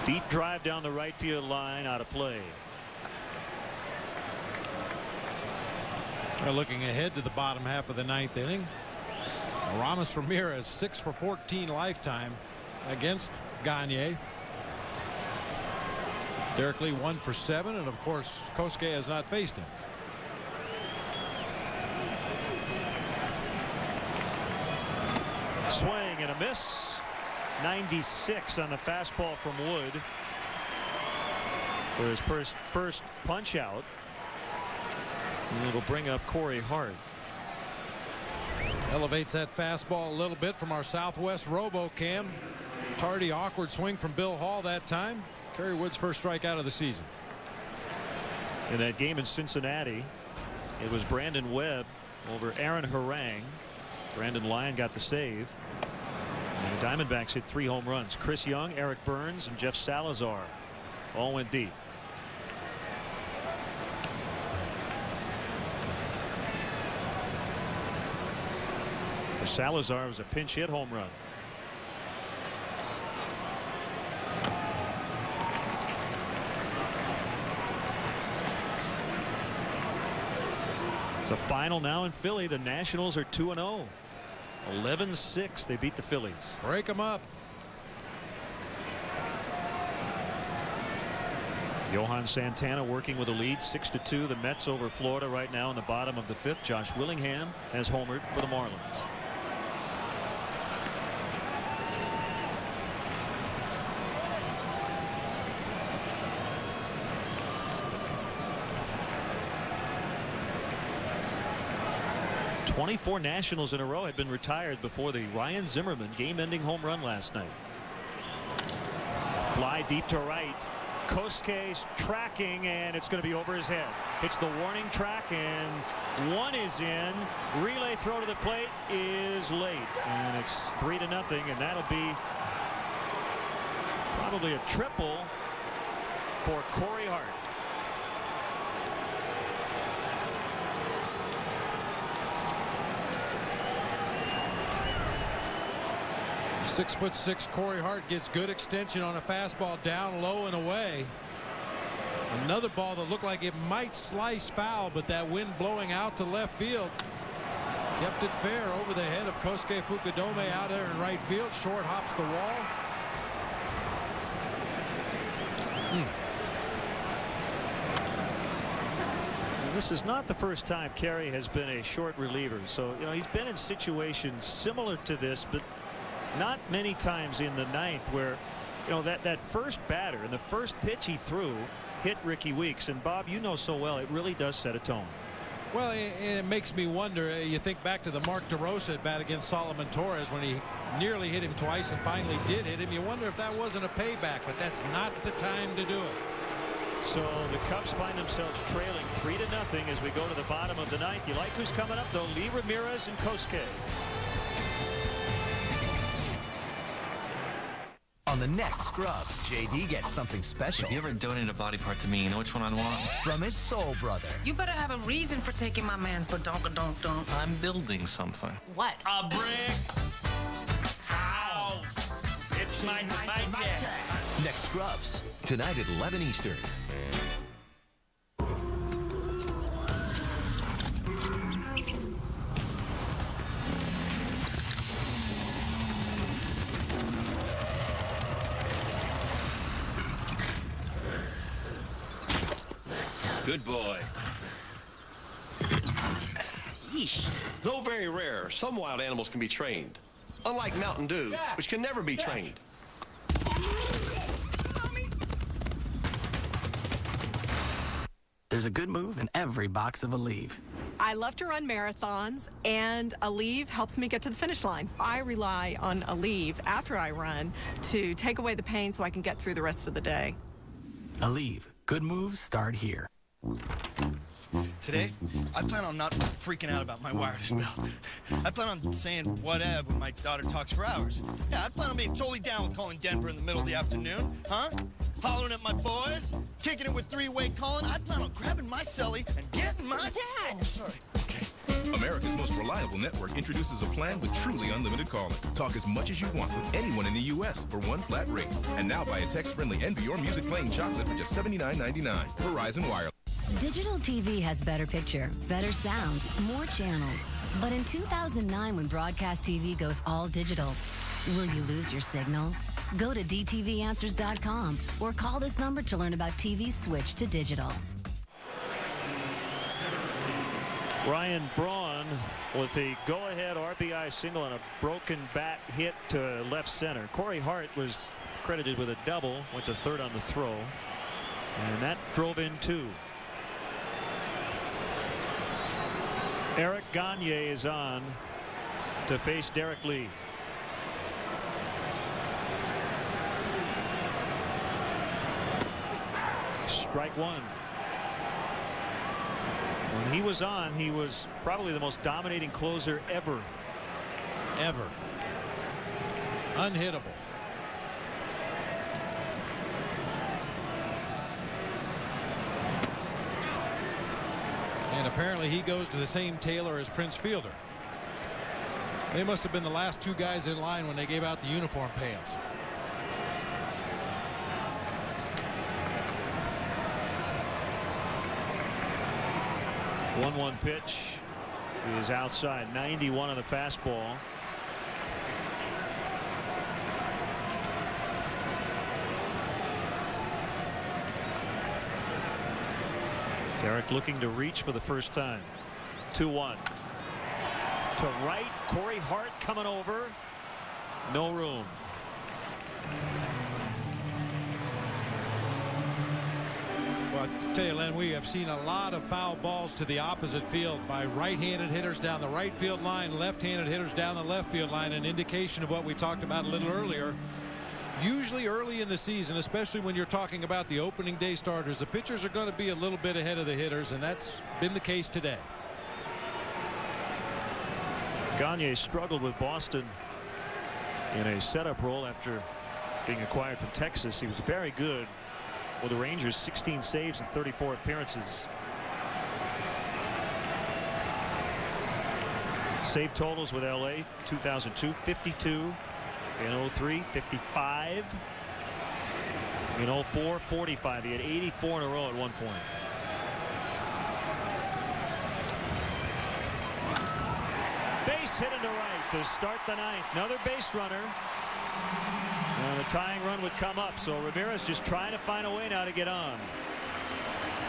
Deep drive down the right field line, out of play. Looking ahead to the bottom half of the ninth inning, Ramos Ramirez 6 for 14 lifetime against Gagne. Derek Lee 1 for 7, and of course Kosuke has not faced him. Swing and a miss. 96 on the fastball from Wood for his first punch out. And it'll bring up Corey Hart. Elevates that fastball a little bit from our Southwest RoboCam. Tardy, awkward swing from Bill Hall that time. Kerry Wood's first strikeout of the season. In that game in Cincinnati, it was Brandon Webb over Aaron Harang. Brandon Lyon got the save. And the Diamondbacks hit 3 home runs. Chris Young, Eric Burns, and Jeff Salazar all went deep. For Salazar, was a pinch hit home run. It's a final now in Philly. The Nationals are 2-0. 11-6. They beat the Phillies. Break them up. Johan Santana working with a lead 6-2. The Mets over Florida right now in the bottom of the 5th. Josh Willingham has homered for the Marlins. "24 Nationals in a row had been retired before the Ryan Zimmerman game-ending home run last night." Fly deep to right. Kosuke's tracking, and it's going to be over his head. Hits the warning track, and one is in. Relay throw to the plate is late, and it's 3-0, and that'll be probably a triple for Corey Hart. .6'6" Corey Hart gets good extension on a fastball down low and away. Another ball that looked like it might slice foul, but that wind blowing out to left field kept it fair over the head of Kosuke Fukudome out there in right field. Short hops the wall. This is not the first time Carey has been a short reliever, so he's been in situations similar to this, but not many times in the 9th where that first batter and the first pitch he threw hit Ricky Weeks. And Bob, you know so well, it really does set a tone. Well, it makes me wonder. You think back to the Mark DeRosa at bat against Solomon Torres when he nearly hit him twice and finally did hit him. You wonder if that wasn't a payback, but that's not the time to do it. So the Cubs find themselves trailing 3-0 as we go to the bottom of the 9th. You like who's coming up, though? Lee Ramirez and Kosuke. On the next Scrubs, JD gets something special. If you ever donate a body part to me, you know which one I'd want? From his soul brother. You better have a reason for taking my man's badonka-donk-donk. I'm building something. What? A brick house. It's my night. Next Scrubs, tonight at 11 Eastern. Good boy. Yeesh. Though very rare, some wild animals can be trained. Unlike Mountain Dew, which can never be trained. There's a good move in every box of Aleve. I love to run marathons, and Aleve helps me get to the finish line. I rely on Aleve after I run to take away the pain so I can get through the rest of the day. Aleve. Good moves start here. Today, I plan on not freaking out about my wireless bill. I plan on saying whatever when my daughter talks for hours. Yeah, I plan on being totally down with calling Denver in the middle of the afternoon, huh? Hollering at my boys, kicking it with three-way calling. I plan on grabbing my celly and getting my... Dad! Oh, sorry. Okay. America's most reliable network introduces a plan with truly unlimited calling. Talk as much as you want with anyone in the U.S. for one flat rate. And now buy a text-friendly Envy Your Music playing chocolate for just $79.99. Verizon Wireless. Digital TV has better picture, better sound, more channels. But in 2009, when broadcast TV goes all digital, will you lose your signal? Go to dtvanswers.com or call this number to learn about TV's switch to digital. Ryan Braun with a go-ahead RBI single and a broken bat hit to left center. Corey Hart was credited with a double, went to third on the throw, and that drove in two. Eric Gagne is on to face Derek Lee. Strike one. When he was on, he was probably the most dominating closer ever. Ever. Unhittable. And apparently he goes to the same tailor as Prince Fielder. They must have been the last two guys in line when they gave out the uniform pants. 1-1 pitch is outside. 91 on the fastball. Derek looking to reach for the first time. 2-1. To right. Corey Hart coming over. No room. Well, I tell you, Len, we have seen a lot of foul balls to the opposite field by right-handed hitters down the right field line, left-handed hitters down the left field line, an indication of what we talked about a little earlier. Usually early in the season, especially when you're talking about the opening day starters, the pitchers are going to be a little bit ahead of the hitters, and that's been the case today. Gagne struggled with Boston in a setup role after being acquired from Texas. He was very good with the Rangers, 16 saves and 34 appearances. Save totals with LA: 2002 52, in 03 55, in 04 45. He had 84 in a row at one point. Base hit into right to start the ninth. Another base runner. And the tying run would come up, so Ramirez just trying to find a way now to get on.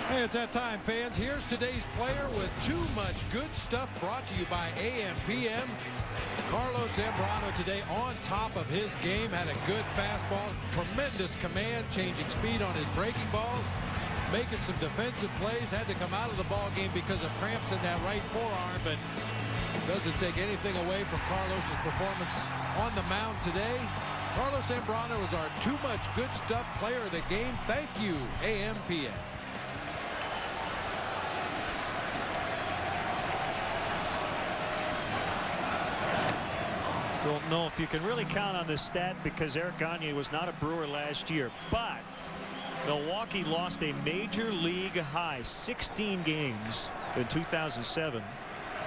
Hey, it's that time, fans. Here's today's player with too much good stuff, brought to you by AM/PM. Carlos Zambrano today on top of his game. Had a good fastball, tremendous command, changing speed on his breaking balls, making some defensive plays. Had to come out of the ball game because of cramps in that right forearm, but doesn't take anything away from Carlos's performance on the mound today. Carlos Zambrano is our too much good stuff player of the game. Thank you, AM/PM. Don't know if you can really count on this stat because Eric Gagne was not a Brewer last year, but Milwaukee lost a major league high 16 games in 2007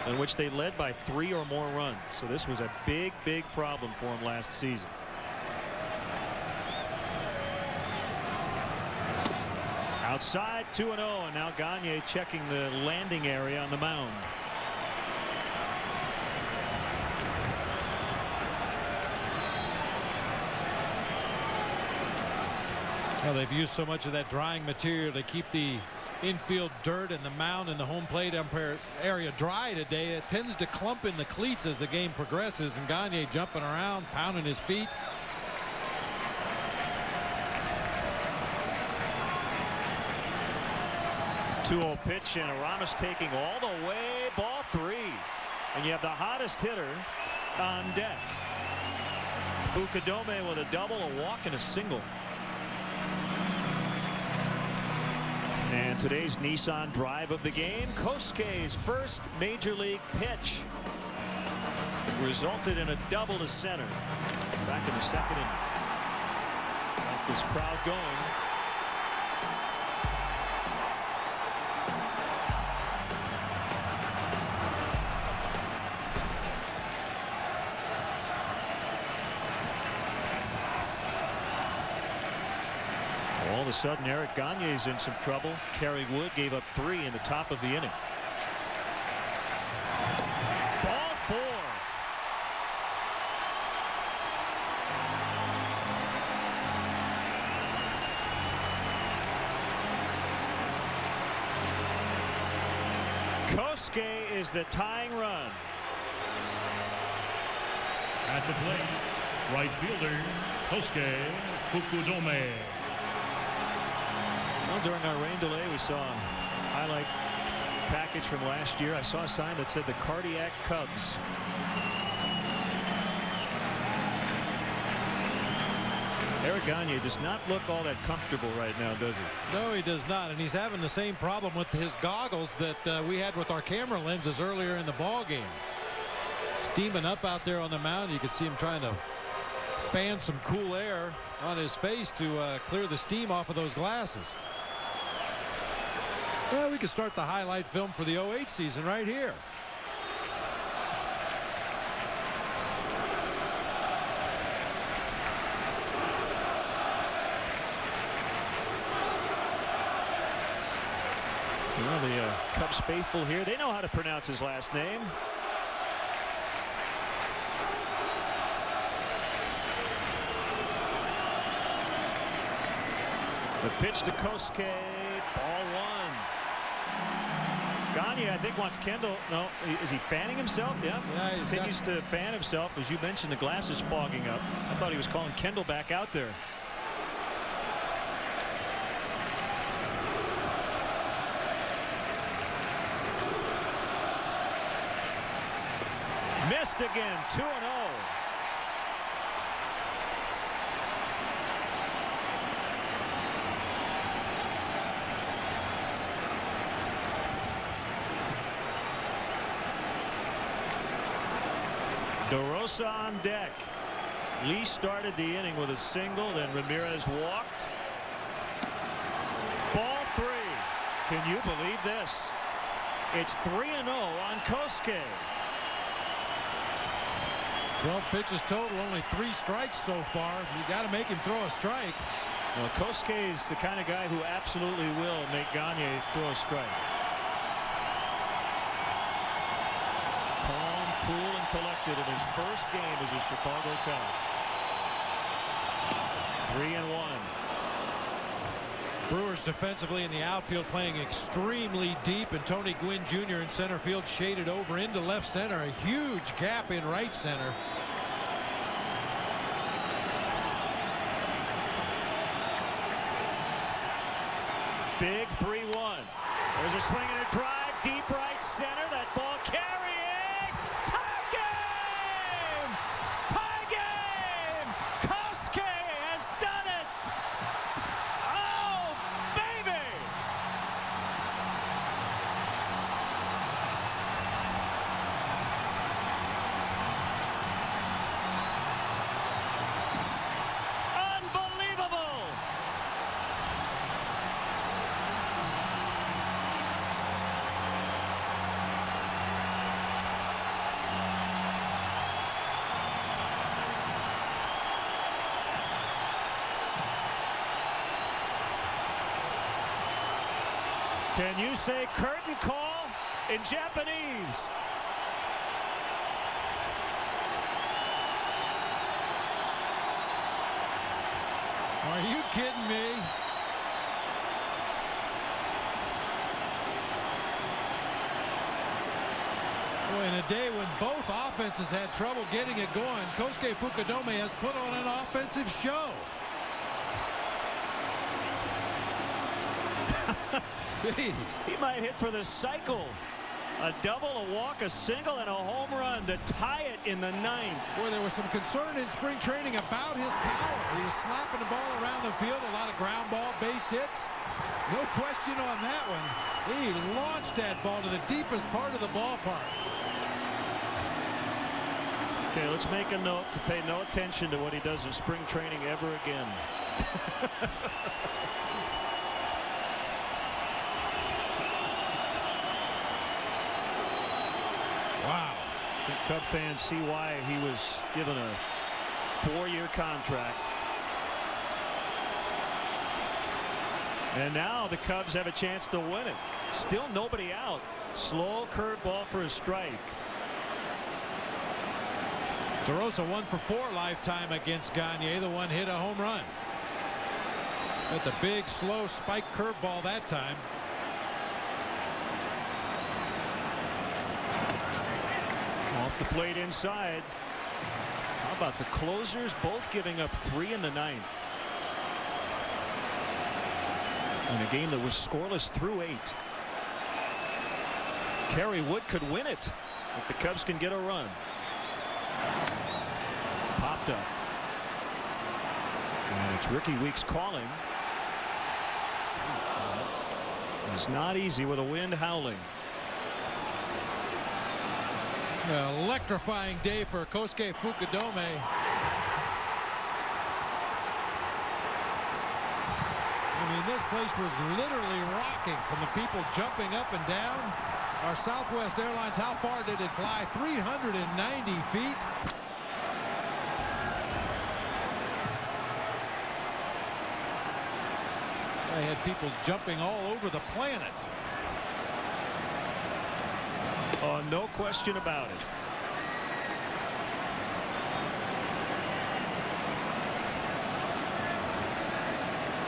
in which they led by 3 or more runs. So this was a big problem for him last season. Outside 2-0, and now Gagne checking the landing area on the mound. Well, they've used so much of that drying material to keep the infield dirt and the mound and the home plate umpire area dry today. It tends to clump in the cleats as the game progresses, and Gagne jumping around, pounding his feet. Two-0 pitch, and Aramis taking all the way, ball 3, and you have the hottest hitter on deck. Fukudome with a double, a walk, and a single. And today's Nissan drive of the game, Kosuke's first major league pitch resulted in a double to center. Back in the second inning. Got this crowd going. All of a sudden, Eric Gagne's in some trouble. Kerry Wood gave up 3 in the top of the inning. Ball 4. Kosuke is the tying run. At the plate, right fielder, Kosuke Fukudome. Well, during our rain delay, we saw a highlight package from last year. I saw a sign that said the Cardiac Cubs. Eric Gagne does not look all that comfortable right now, does he? No, he does not, and he's having the same problem with his goggles that we had with our camera lenses earlier in the ball game. Steaming up out there on the mound. You can see him trying to fan some cool air on his face to clear the steam off of those glasses. Well, we could start the highlight film for the 08 season right here. Well, The Cubs faithful here, they know how to pronounce his last name. The pitch to Kosuke, ball one. Gagne, I think, wants Kendall. No, is he fanning himself? Yeah, he continues to fan himself. As you mentioned, the glass is fogging up. I thought he was calling Kendall back out there. Missed again, 2-0. DeRosa on deck. Lee started the inning with a single, then Ramirez walked. Ball three. Can you believe this? It's 3-0 on Kosuke. 12 pitches total, only 3 strikes so far. You got to make him throw a strike. Well, Kosuke is the kind of guy who absolutely will make Gagne throw a strike. Calm, cool, and collected in his first game as a Chicago Cub. 3-1. Brewers defensively in the outfield playing extremely deep, and Tony Gwynn Jr. in center field shaded over into left center. A huge gap in right center. Big 3-1. There's a swing and a drive, deep right center. That ball carrying. Tie game! Tie game! Kosuke has done it! Oh, baby! Unbelievable! Can you say curtain call in Japanese? Are you kidding me? Boy, in a day when both offenses had trouble getting it going, Kosuke Fukudome has put on an offensive show. He might hit for the cycle. A double, a walk, a single, and a home run to tie it in the 9th. Boy, there was some concern in spring training about his power. He was slapping the ball around the field, a lot of ground ball base hits. No question on that one. He launched that ball to the deepest part of the ballpark. Okay, let's make a note to pay no attention to what he does in spring training ever again. Wow. I think Cub fans see why he was given a 4-year contract. And now the Cubs have a chance to win it. Still nobody out. Slow curveball for a strike. DeRosa 1 for 4 lifetime against Gagne. The one hit a home run. With the big, slow spike curveball that time. Off the plate inside. How about the closers both giving up 3 in the 9th? In a game that was scoreless through 8. Kerry Wood could win it if the Cubs can get a run. Popped up. And it's Ricky Weeks calling. It's not easy with the wind howling. An electrifying day for Kosuke Fukudome. I mean, this place was literally rocking from the people jumping up and down. Our Southwest Airlines, how far did it fly? 390 feet. I had people jumping all over the planet. No question about it.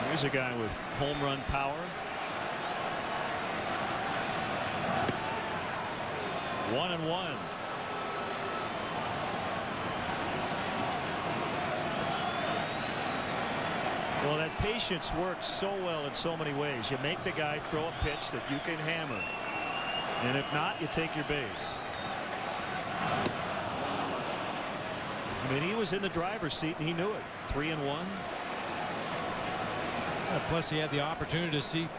Here's a guy with home run power. 1-1. Well, that patience works so well in so many ways. You make the guy throw a pitch that you can hammer. And if not, you take your base. I mean, he was in the driver's seat and he knew it. 3-1. Plus, he had the opportunity to see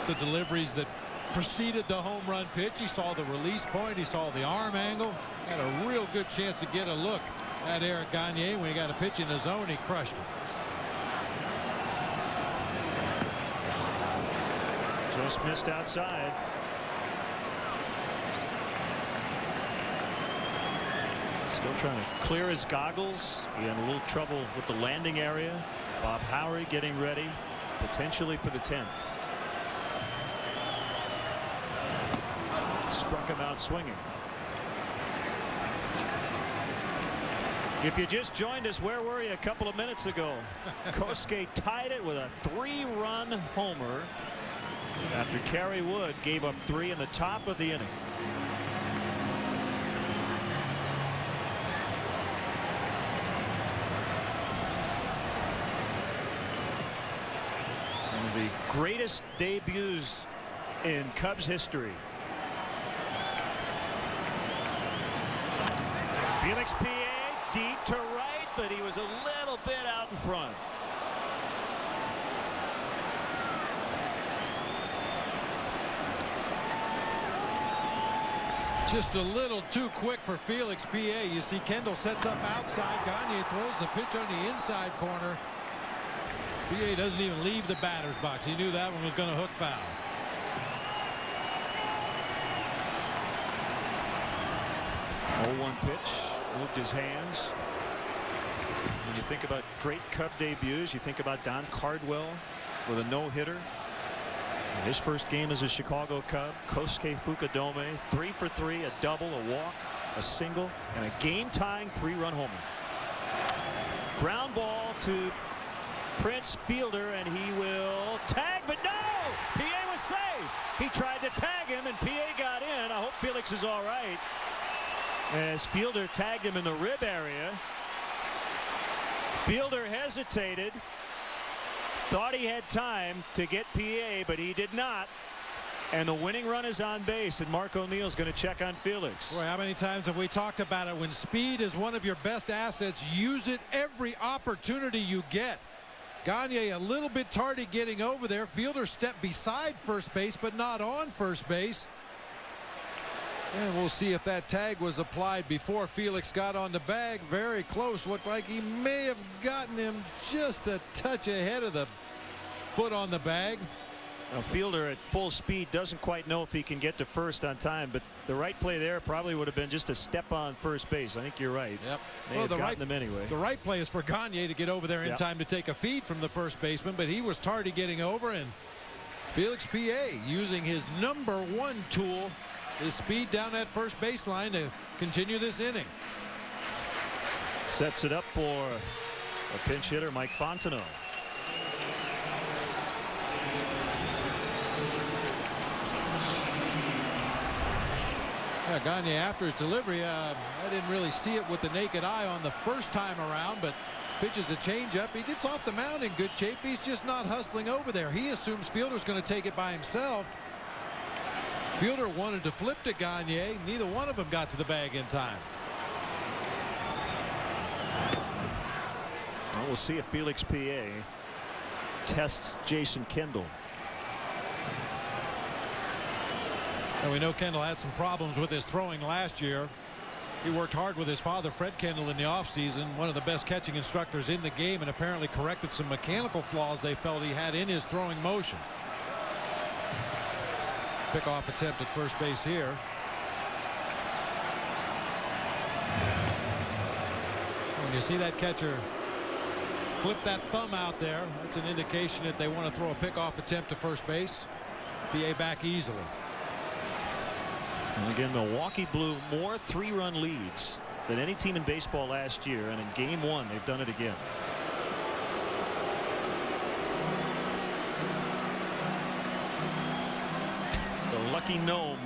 the deliveries that preceded the home run pitch. He saw the release point. He saw the arm angle. Had a real good chance to get a look at Eric Gagne. When he got a pitch in the zone, he crushed it. Just missed outside. Still trying to clear his goggles. He had a little trouble with the landing area. Bob Howery getting ready potentially for the 10th. Struck him out swinging. If you just joined us, where were you a couple of minutes ago? Kosuke tied it with a 3-run homer after Kerry Wood gave up 3 in the top of the inning. One of the greatest debuts in Cubs history. Felix PA deep to right, but he was a little bit out in front. Just a little too quick for Felix PA. You see Kendall sets up outside. Gagne throws the pitch on the inside corner. PA doesn't even leave the batter's box. He knew that one was going to hook foul. Oh, 1 pitch, moved his hands. When you think about great Cub debuts, you think about Don Cardwell with a no-hitter. His first game as a Chicago Cub. Kosuke Fukudome, 3 for 3, a double, a walk, a single, and a game-tying 3-run homer. Ground ball to Prince Fielder, and he will tag, but no! PA was safe. He tried to tag him, and PA got in. I hope Felix is all right. As Fielder tagged him in the rib area. Fielder hesitated. Thought he had time to get PA, but he did not. And the winning run is on base, and Mark O'Neill's going to check on Felix. Boy, how many times have we talked about it? When speed is one of your best assets, use it every opportunity you get. Gagne a little bit tardy getting over there. Fielder stepped beside first base, but not on first base. And we'll see if that tag was applied before Felix got on the bag. Very close. Looked like he may have gotten him just a touch ahead of the foot on the bag. Now, Fielder at full speed doesn't quite know if he can get to first on time, but the right play there probably would have been just a step on first base. I think you're right. Yep. May have gotten them anyway. The right play is for Gagne to get over there in time to take a feed from the first baseman, but he was tardy getting over, and Felix PA using his #1 tool, his speed down that first baseline, to continue this inning. Sets it up for a pinch hitter, Mike Fontenot. Yeah, Gagne, after his delivery, I didn't really see it with the naked eye on the first time around, but pitches a changeup. He gets off the mound in good shape. He's just not hustling over there. He assumes Fielder's going to take it by himself. Fielder wanted to flip to Gagne. Neither one of them got to the bag in time. Well, we'll see if Felix PA tests Jason Kendall. And we know Kendall had some problems with his throwing last year. He worked hard with his father, Fred Kendall, in the offseason, one of the best catching instructors in the game, and apparently corrected some mechanical flaws they felt he had in his throwing motion. Pickoff attempt at first base here. When you see that catcher flip that thumb out there, that's an indication that they want to throw a pickoff attempt to first base. PA back easily. And again, Milwaukee blew more 3-run leads than any team in baseball last year, and in game 1 they've done it again. The lucky gnome.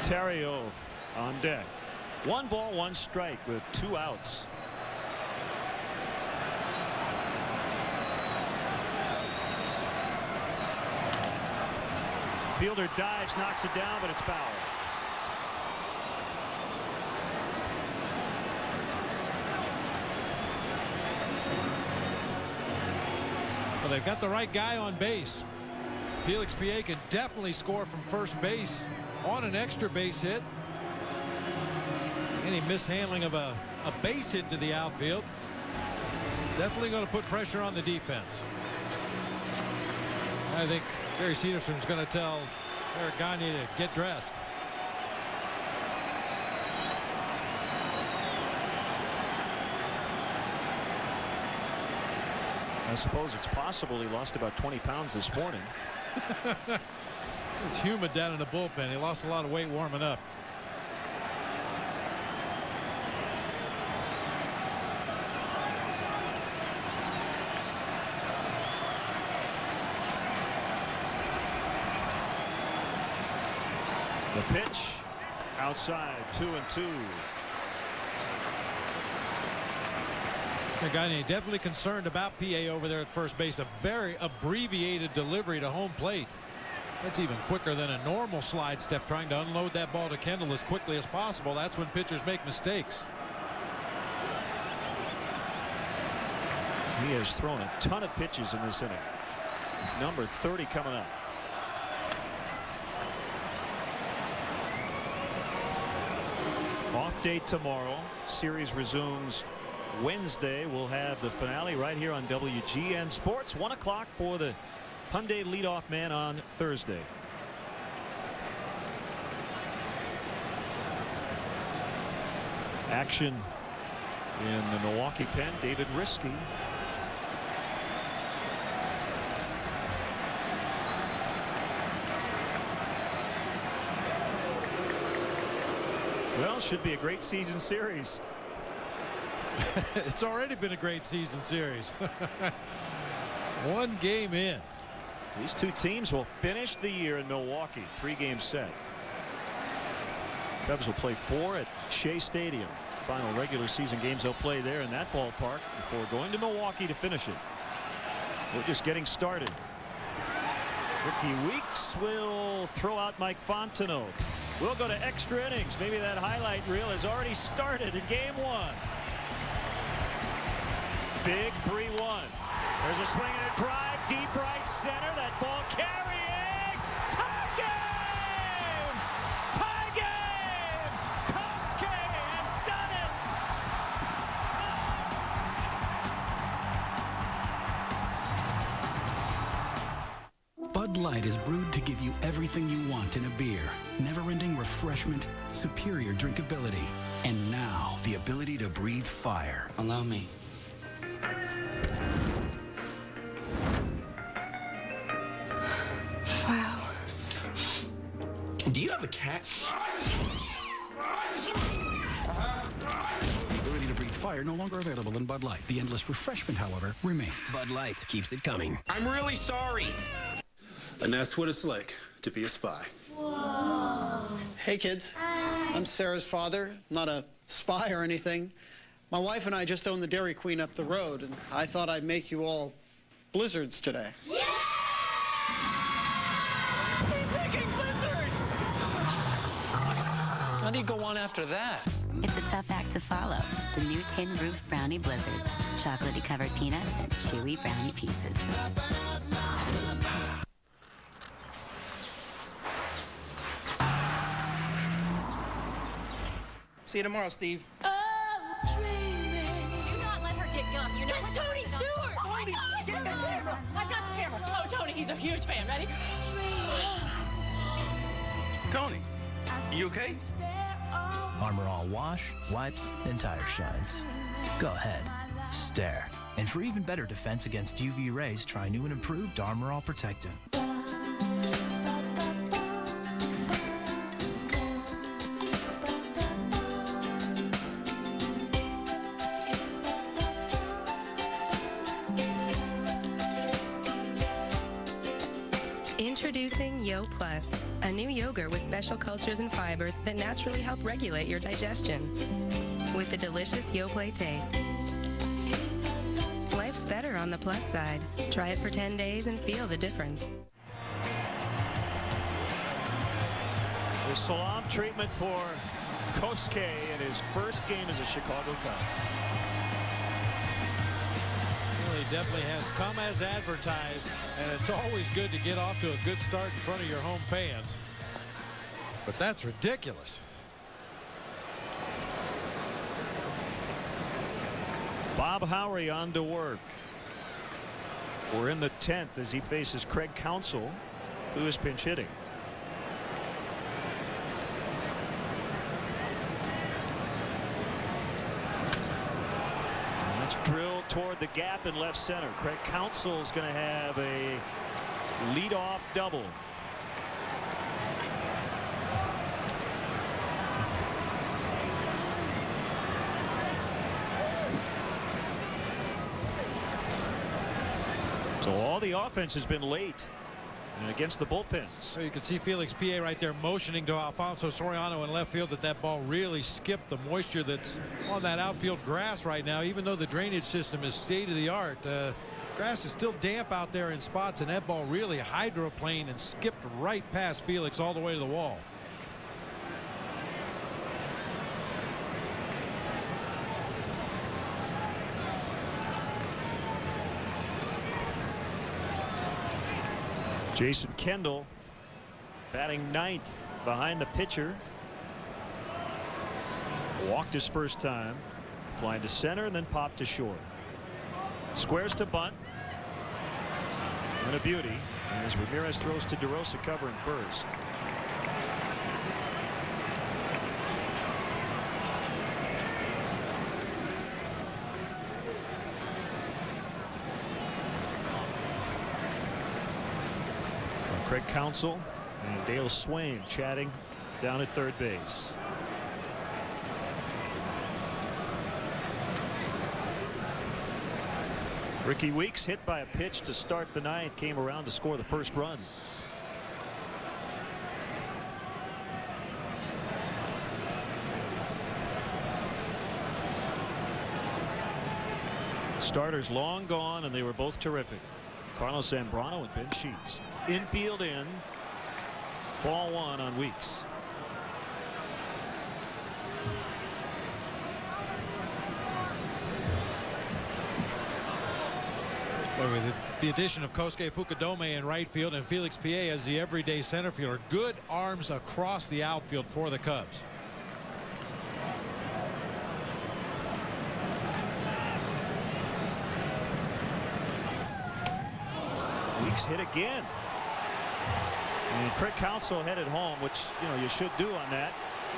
Terrio on deck. 1 ball, 1 strike with 2 outs. Fielder dives, knocks it down, but it's foul. Well, they've got the right guy on base. Felix Pie can definitely score from first base on an extra base hit. Any mishandling of a base hit to the outfield definitely going to put pressure on the defense. I think Gary Cederstrom's going to tell Eric Gagne to get dressed. I suppose it's possible he lost about 20 pounds this morning. It's humid down in the bullpen. He lost a lot of weight warming up. The pitch outside, 2-2. Gagne definitely concerned about PA over there at first base. A very abbreviated delivery to home plate. That's even quicker than a normal slide step, trying to unload that ball to Kendall as quickly as possible. That's when pitchers make mistakes. He has thrown a ton of pitches in this inning. Number 30 coming up. Off day tomorrow. Series resumes Wednesday. We'll have the finale right here on WGN Sports. 1 o'clock for the Hyundai leadoff man on Thursday. Action in the Milwaukee pen. David Risky. Well, should be a great season series. It's already been a great season series. 1 game in. These 2 teams will finish the year in Milwaukee. 3-game set. Cubs will play 4 at Shea Stadium. Final regular season games they'll play there in that ballpark before going to Milwaukee to finish it. We're just getting started. Ricky Weeks will throw out Mike Fontenot. We'll go to extra innings. Maybe that highlight reel has already started in game 1. Big 3-1. There's a swing and a drive, deep right center. That ball carrying. Tie game! Tie game! Postgame has done it! Bud Light is brewed to give you everything you want in a beer. Never-ending refreshment, superior drinkability, and now the ability to breathe fire. Allow me. Wow. Do you have a cat? The ability to breathe fire no longer available in Bud Light. The endless refreshment, however, remains. Bud Light keeps it coming. I'm really sorry. And that's what it's like to be a spy. Whoa. Hey, kids. Hi. I'm Sarah's father. Not a spy or anything. My wife and I just own the Dairy Queen up the road, and I thought I'd make you all blizzards today. Yeah! He's making blizzards! How do you go on after that? It's a tough act to follow. The new Tin Roof Brownie Blizzard. Chocolatey covered peanuts and chewy brownie pieces. See you tomorrow, Steve. Do not let her get gum. You know He's a huge fan. Ready? Tony, you okay? Armor All wash, wipes, and tire shines. Go ahead, stare. And for even better defense against UV rays, try new and improved Armor All Protectant. Introducing Yo Plus, a new yogurt with special cultures and fiber that naturally help regulate your digestion. With the delicious Yoplait taste. Life's better on the plus side. Try it for 10 days and feel the difference. The salam treatment for Kosuke in his first game as a Chicago Cub. Well, he definitely has come as advertised, and it's always good to get off to a good start in front of your home fans. But that's ridiculous. Bob Howery on to work. We're in the 10th as he faces Craig Counsell, who is pinch hitting. And that's drilled toward the gap in left center. Craig Counsell is going to have a leadoff double. So all the offense has been late against the bullpens. So you can see Felix Pie right there motioning to Alfonso Soriano in left field that ball really skipped the moisture that's on that outfield grass right now. Even though the drainage system is state of the art, grass is still damp out there in spots, and that ball really hydroplaned and skipped right past Felix all the way to the wall. Jason Kendall batting 9th behind the pitcher. Walked his first time, flying to center and then popped to short. Squares to bunt. And a beauty as Ramirez throws to DeRosa covering first. Craig Counsell and Dale Swain chatting down at third base. Ricky Weeks hit by a pitch to start the 9th, came around to score the first run. Starters long gone, and they were both terrific. Carlos Zambrano and Ben Sheets. Infield in. Ball 1 on Weeks. With the addition of Kosuke Fukudome in right field and Felix Pie as the everyday center fielder, good arms across the outfield for the Cubs. Weeks hit again. And Craig Counsell headed home, which you should do on that.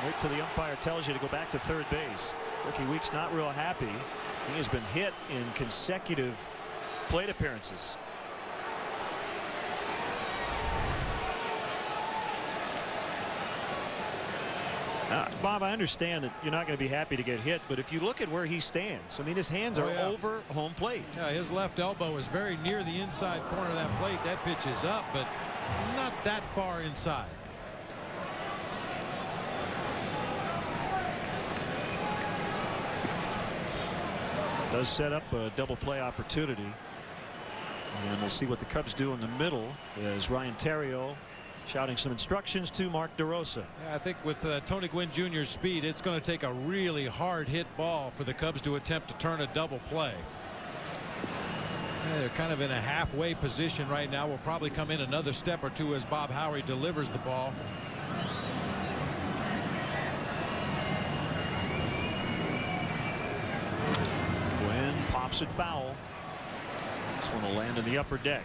Wait till the umpire tells you to go back to third base. Ricky Weeks not real happy. He has been hit in consecutive plate appearances. Bob, I understand that you're not going to be happy to get hit, but if you look at where he stands, I mean, his hands are over home plate. Yeah, his left elbow is very near the inside corner of that plate. That pitch is up, but not that far inside. Does set up a double play opportunity. And we'll see what the Cubs do in the middle as Ryan Theriot shouting some instructions to Mark DeRosa. Yeah, I think with Tony Gwynn Jr.'s speed, it's going to take a really hard hit ball for the Cubs to attempt to turn a double play. Yeah, they're kind of in a halfway position right now. Will probably come in another step or two as Bob Howery delivers the ball. Gwynn pops it foul. This one will land in the upper deck.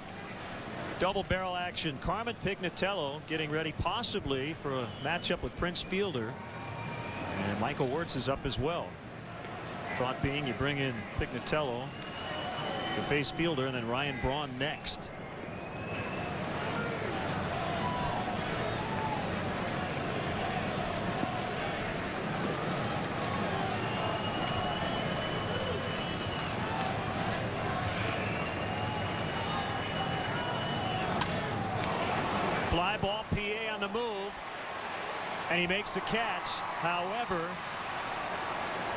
Double barrel action. Carmen Pignatello getting ready possibly for a matchup with Prince Fielder. And Michael Wirtz is up as well. Thought being you bring in Pignatello to face Fielder and then Ryan Braun next. Fly ball, PA on the move, and he makes the catch. However,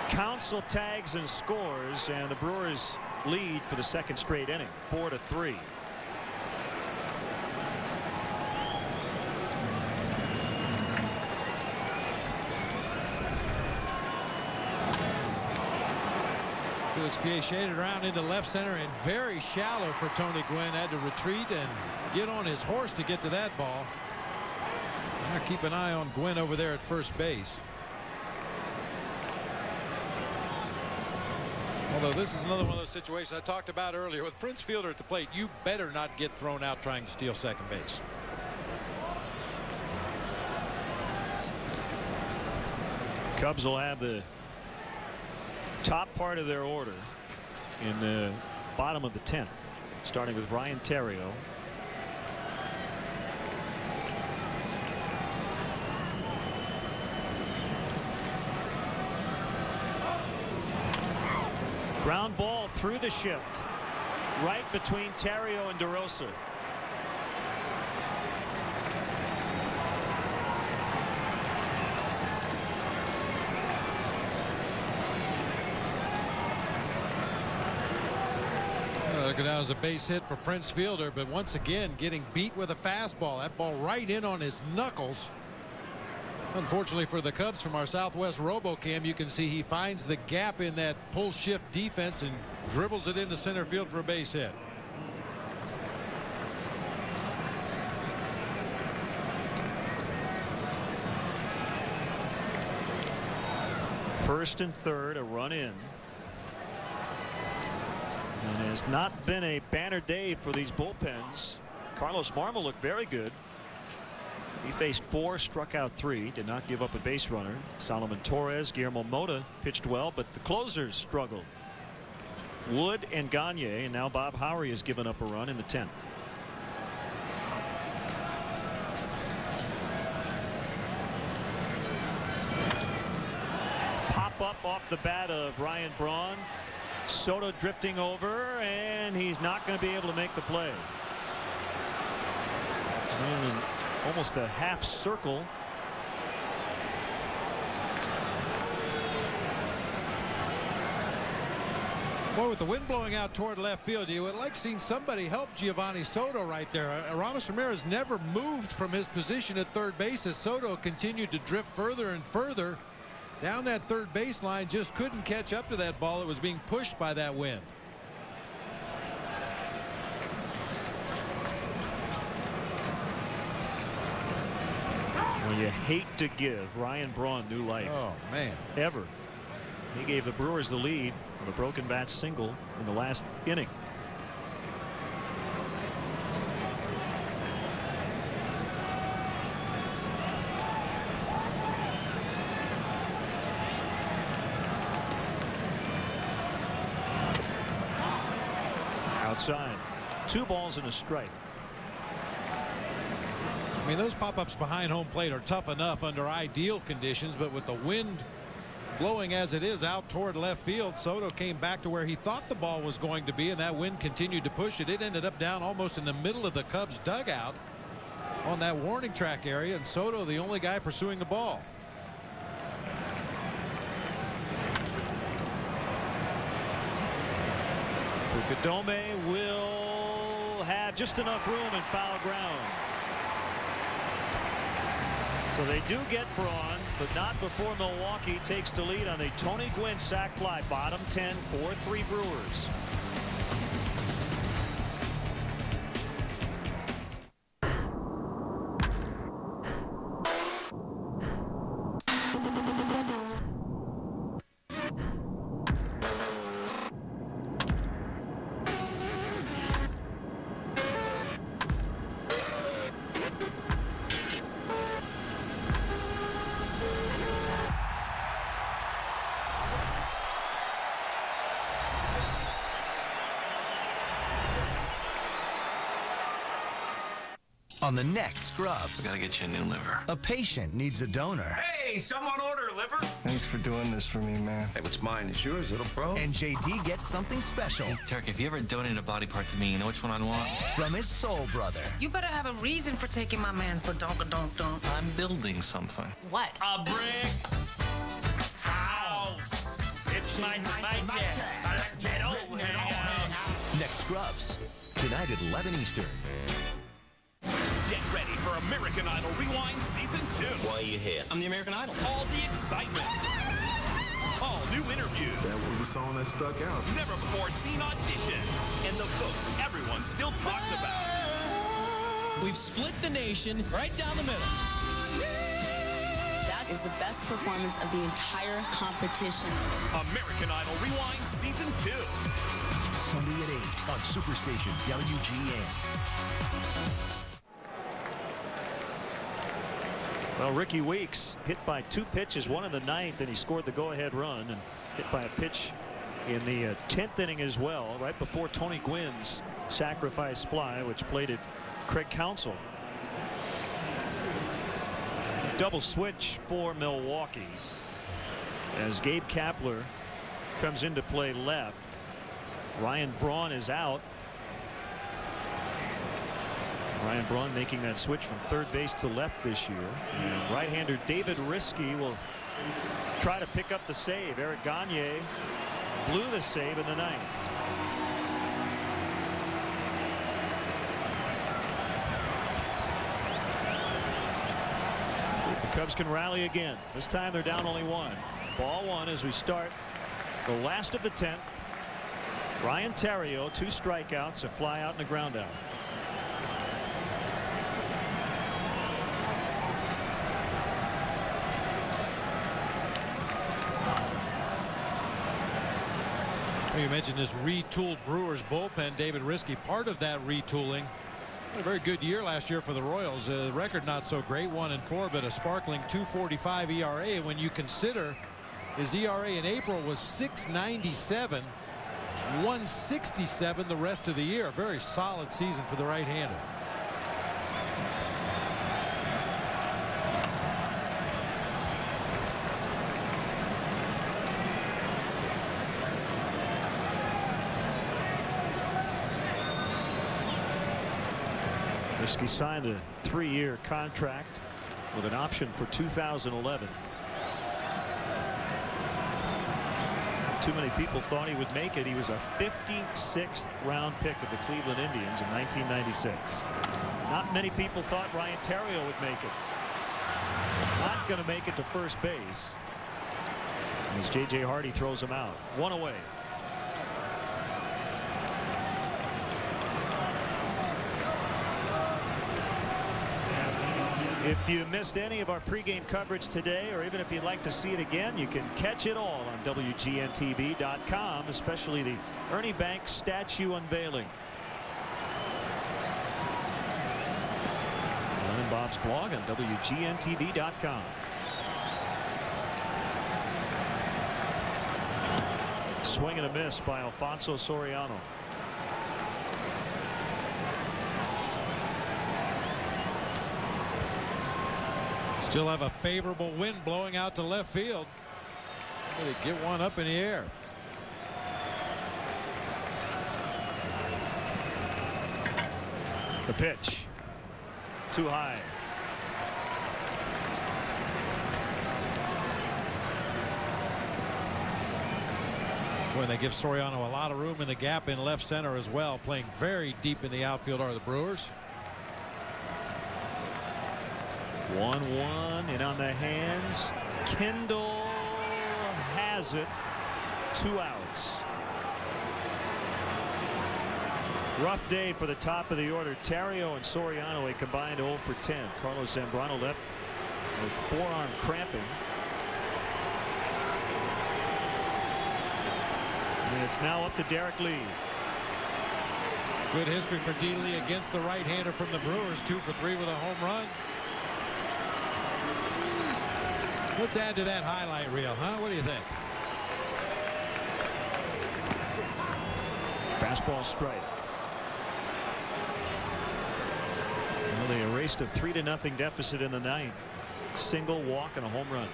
Counsell tags and scores, and the Brewers lead for the second straight inning, 4-3. Felix P.A. shaded around into left center and very shallow for Tony Gwynn. Had to retreat and get on his horse to get to that ball. Now keep an eye on Gwynn over there at first base. Although this is another one of those situations I talked about earlier. With Prince Fielder at the plate, you better not get thrown out trying to steal second base. Cubs will have the top part of their order in the bottom of the 10th, starting with Ryan Theriot. Ground ball through the shift, right between Theriot and DeRosa. That was a base hit for Prince Fielder, but once again getting beat with a fastball. That ball right in on his knuckles. Unfortunately for the Cubs, from our Southwest RoboCam, you can see he finds the gap in that pull shift defense and dribbles it into center field for a base hit. First and third, a run in. And it has not been a banner day for these bullpens. Carlos Marmol looked very good. He faced 4, struck out 3, did not give up a base runner. Solomon Torres, Guillermo Mota pitched well, but the closers struggled. Wood and Gagne, and now Bob Howery has given up a run in the 10th. Pop up off the bat of Ryan Braun. Soto drifting over, and he's not going to be able to make the play. And almost a half circle. Boy, with the wind blowing out toward left field, you would like seeing somebody help Giovanni Soto right there. Aramis Ramirez never moved from his position at third base as Soto continued to drift further and further down that third baseline. Just couldn't catch up to that ball. It was being pushed by that wind. Well, you hate to give Ryan Braun new life. Oh, man. Ever. He gave the Brewers the lead with a broken bat single in the last inning. Outside. 2 balls and a strike. I mean, those pop-ups behind home plate are tough enough under ideal conditions, but with the wind blowing as it is out toward left field, Soto came back to where he thought the ball was going to be, and that wind continued to push it. It ended up down almost in the middle of the Cubs dugout on that warning track area, and Soto the only guy pursuing the ball. Fukudome will have just enough room and foul ground. So they do get Braun, but not before Milwaukee takes the lead on a Tony Gwynn sac fly. Bottom 10, 4-3 Brewers. on the next Scrubs. We gotta get you a new liver. A patient needs a donor. Hey, someone order a liver? Thanks for doing this for me, man. Hey, what's mine is yours, little bro. And JD gets something special. Hey, Turk, if you ever donate a body part to me, you know which one I'd want? From his soul brother. You better have a reason for taking my man's but don't. I'm building something. What? A brick house. It's my Next Scrubs, tonight at 11 Eastern. Get ready for American Idol Rewind Season 2. Why are you here? I'm the American Idol. All the excitement. All new interviews. That was the song that stuck out. Never before seen auditions. And the vote everyone still talks about. We've split the nation right down the middle. That is the best performance of the entire competition. American Idol Rewind Season 2. Sunday at 8 on Superstation WGN. Well, Ricky Weeks hit by 2 pitches, one in the 9th, and he scored the go-ahead run, and hit by a pitch in the 10th inning as well, right before Tony Gwynn's sacrifice fly, which plated Craig Counsell. Double switch for Milwaukee as Gabe Kapler comes into play left. Ryan Braun is out. Ryan Braun making that switch from third base to left this year. And right-hander David Risky will try to pick up the save. Eric Gagne blew the save in the 9th. Let's see if the Cubs can rally again. This time they're down only 1. Ball 1 as we start the last of the 10th. Ryan Theriot, 2 strikeouts, a fly out and a ground out. You mentioned this retooled Brewers bullpen. David Risky, part of that retooling. Had a very good year last year for the Royals. Record not so great, 1-4, but a sparkling 2.45 ERA. When you consider his ERA in April was 6.97, 1.67 the rest of the year. A very solid season for the right-hander. Risky signed a 3-year contract with an option for 2011. Too many people thought he would make it. He was a 56th round pick of the Cleveland Indians in 1996. Not many people thought Ryan Theriot would make it. Not going to make it to first base as J.J. Hardy throws him out. 1 away. If you missed any of our pregame coverage today, or even if you'd like to see it again, you can catch it all on WGNTV.com, especially the Ernie Banks statue unveiling. On Bob's blog on WGNTV.com. Swing and a miss by Alfonso Soriano. Still have a favorable wind blowing out to left field. Really get one up in the air. The pitch. Too high. Boy, they give Soriano a lot of room in the gap in left center as well. Playing very deep in the outfield are the Brewers. 1-1 and on the hands. Kendall has it. 2 outs. Rough day for the top of the order. Theriot and Soriano a combined 0 for 10. Carlos Zambrano left with forearm cramping. And it's now up to Derek Lee. Good history for D. Lee against the right-hander from the Brewers. 2 for 3 with a home run. Let's add to that highlight reel, huh? What do you think? Fastball strike. Well, they erased a 3-0 deficit in the ninth. Single walk and a home run.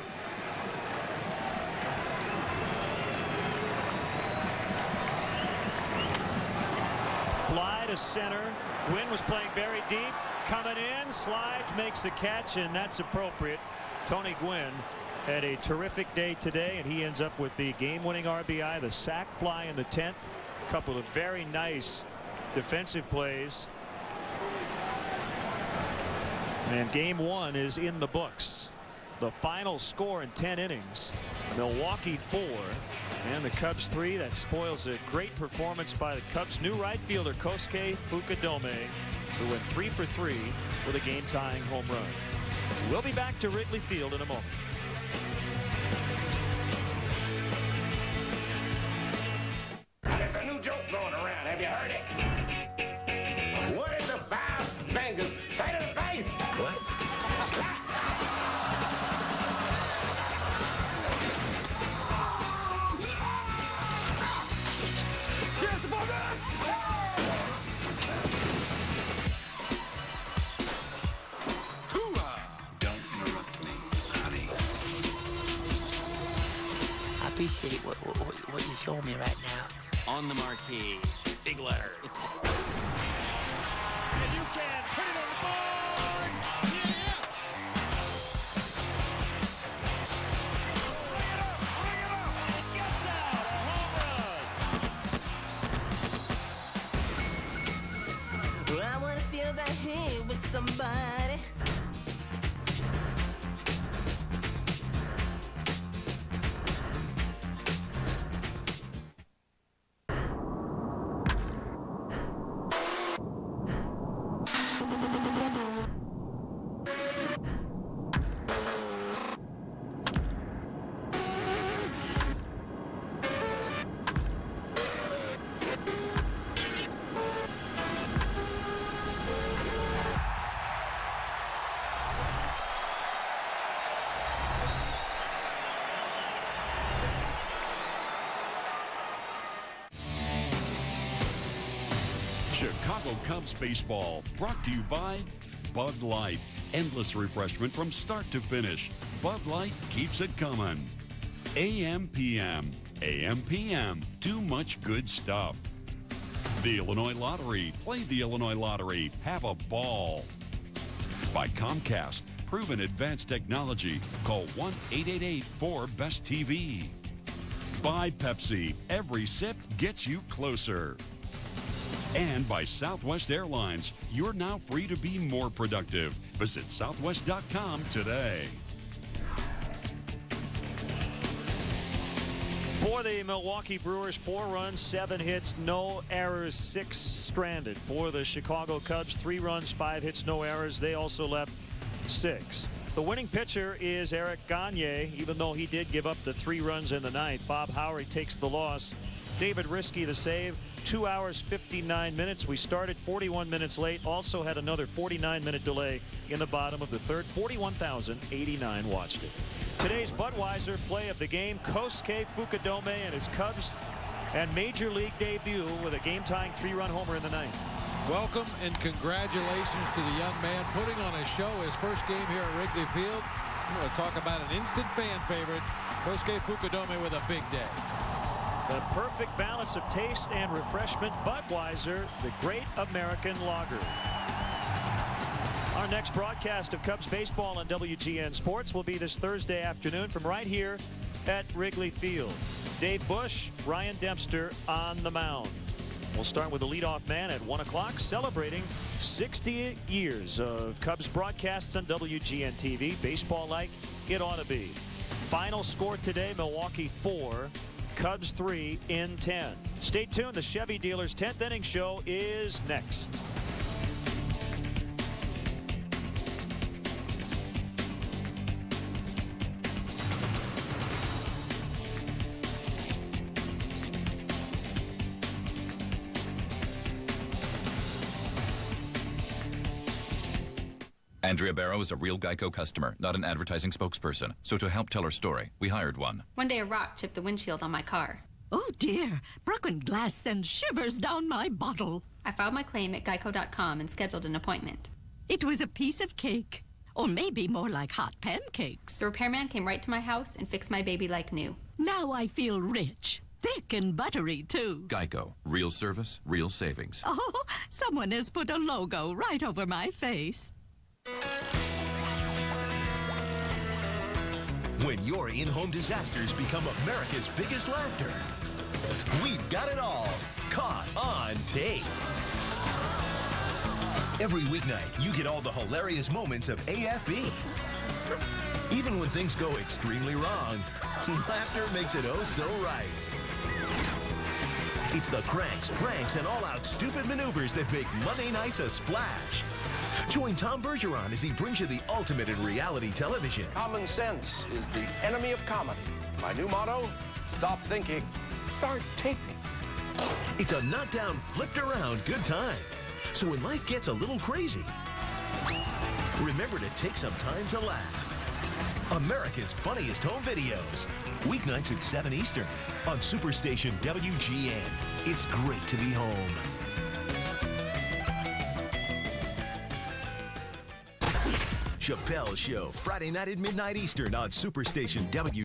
Fly to center. Gwynn was playing very deep. Coming in, slides, makes a catch, and that's appropriate. Tony Gwynn had a terrific day today, and he ends up with the game-winning RBI, the sac fly in the 10th. A couple of very nice defensive plays. And game one is in the books. The final score in 10 innings. Milwaukee 4 and the Cubs 3. That spoils a great performance by the Cubs' new right fielder Kosuke Fukudome, who went 3 for 3 with a game-tying home run. We'll be back to Wrigley Field in a moment. There's a new joke going around. Have you heard it? What did the 5 fingers say to the face? What? Slap. Cheers to both of us. Don't interrupt me, honey. I appreciate what you're showing me right now. On the marquee, big letters. And you can put it on the board. Yeah. Bring it up. It gets out. A home run. Well, I want to feel that hit with somebody. Chicago Cubs baseball, brought to you by Bud Light. Endless refreshment from start to finish. Bud Light keeps it coming. AM/PM. AM/PM. Too much good stuff. The Illinois Lottery. Play the Illinois Lottery. Have a ball. By Comcast. Proven advanced technology. Call 1-888-4BEST-TV. By Pepsi. Every sip gets you closer. And by Southwest Airlines, you're now free to be more productive. Visit southwest.com today. For the Milwaukee Brewers, 4 runs, 7 hits, no errors, 6 stranded. For the Chicago Cubs, 3 runs, 5 hits, no errors. They also left 6. The winning pitcher is Eric Gagne, even though he did give up the 3 runs in the ninth. Bob Howery takes the loss. David Riskey the save. 2 hours, 59 minutes. We started 41 minutes late. Also had another 49-minute delay in the bottom of the third. 41,089 watched it. Today's Budweiser play of the game, Kosuke Fukudome and his Cubs and Major League debut with a game-tying 3-run homer in the ninth. Welcome and congratulations to the young man putting on a show. His first game here at Wrigley Field. We're going to talk about an instant fan favorite, Kosuke Fukudome with a big day. The perfect balance of taste and refreshment. Budweiser, the great American lager. Our next broadcast of Cubs baseball on WGN Sports will be this Thursday afternoon from right here at Wrigley Field. Dave Bush, Ryan Dempster on the mound. We'll start with the leadoff man at 1 o'clock, celebrating 60 years of Cubs broadcasts on WGN TV. Baseball like it ought to be. Final score today, Milwaukee 4. Cubs 3 in 10. Stay tuned. The Chevy Dealers 10th inning show is next. Andrea Barrow is a real Geico customer, not an advertising spokesperson. So to help tell her story, we hired one. One day a rock chipped the windshield on my car. Oh dear, broken glass sends shivers down my bottle. I filed my claim at geico.com and scheduled an appointment. It was a piece of cake. Or maybe more like hot pancakes. The repairman came right to my house and fixed my baby like new. Now I feel rich. Thick and buttery, too. Geico. Real service, real savings. Oh, someone has put a logo right over my face. When your in-home disasters become America's biggest laughter, we've got it all caught on tape. Every weeknight, you get all the hilarious moments of AFE. Even when things go extremely wrong, laughter makes it oh so right. It's the cranks, pranks, and all-out stupid maneuvers that make Monday nights a splash. Join Tom Bergeron as he brings you the ultimate in reality television. Common sense is the enemy of comedy. My new motto, stop thinking, start taping. It's a knockdown, flipped around good time. So when life gets a little crazy, remember to take some time to laugh. America's Funniest Home Videos. Weeknights at 7 Eastern on Superstation WGN. It's great to be home. Chappelle Show, Friday night at midnight Eastern on Superstation WGN.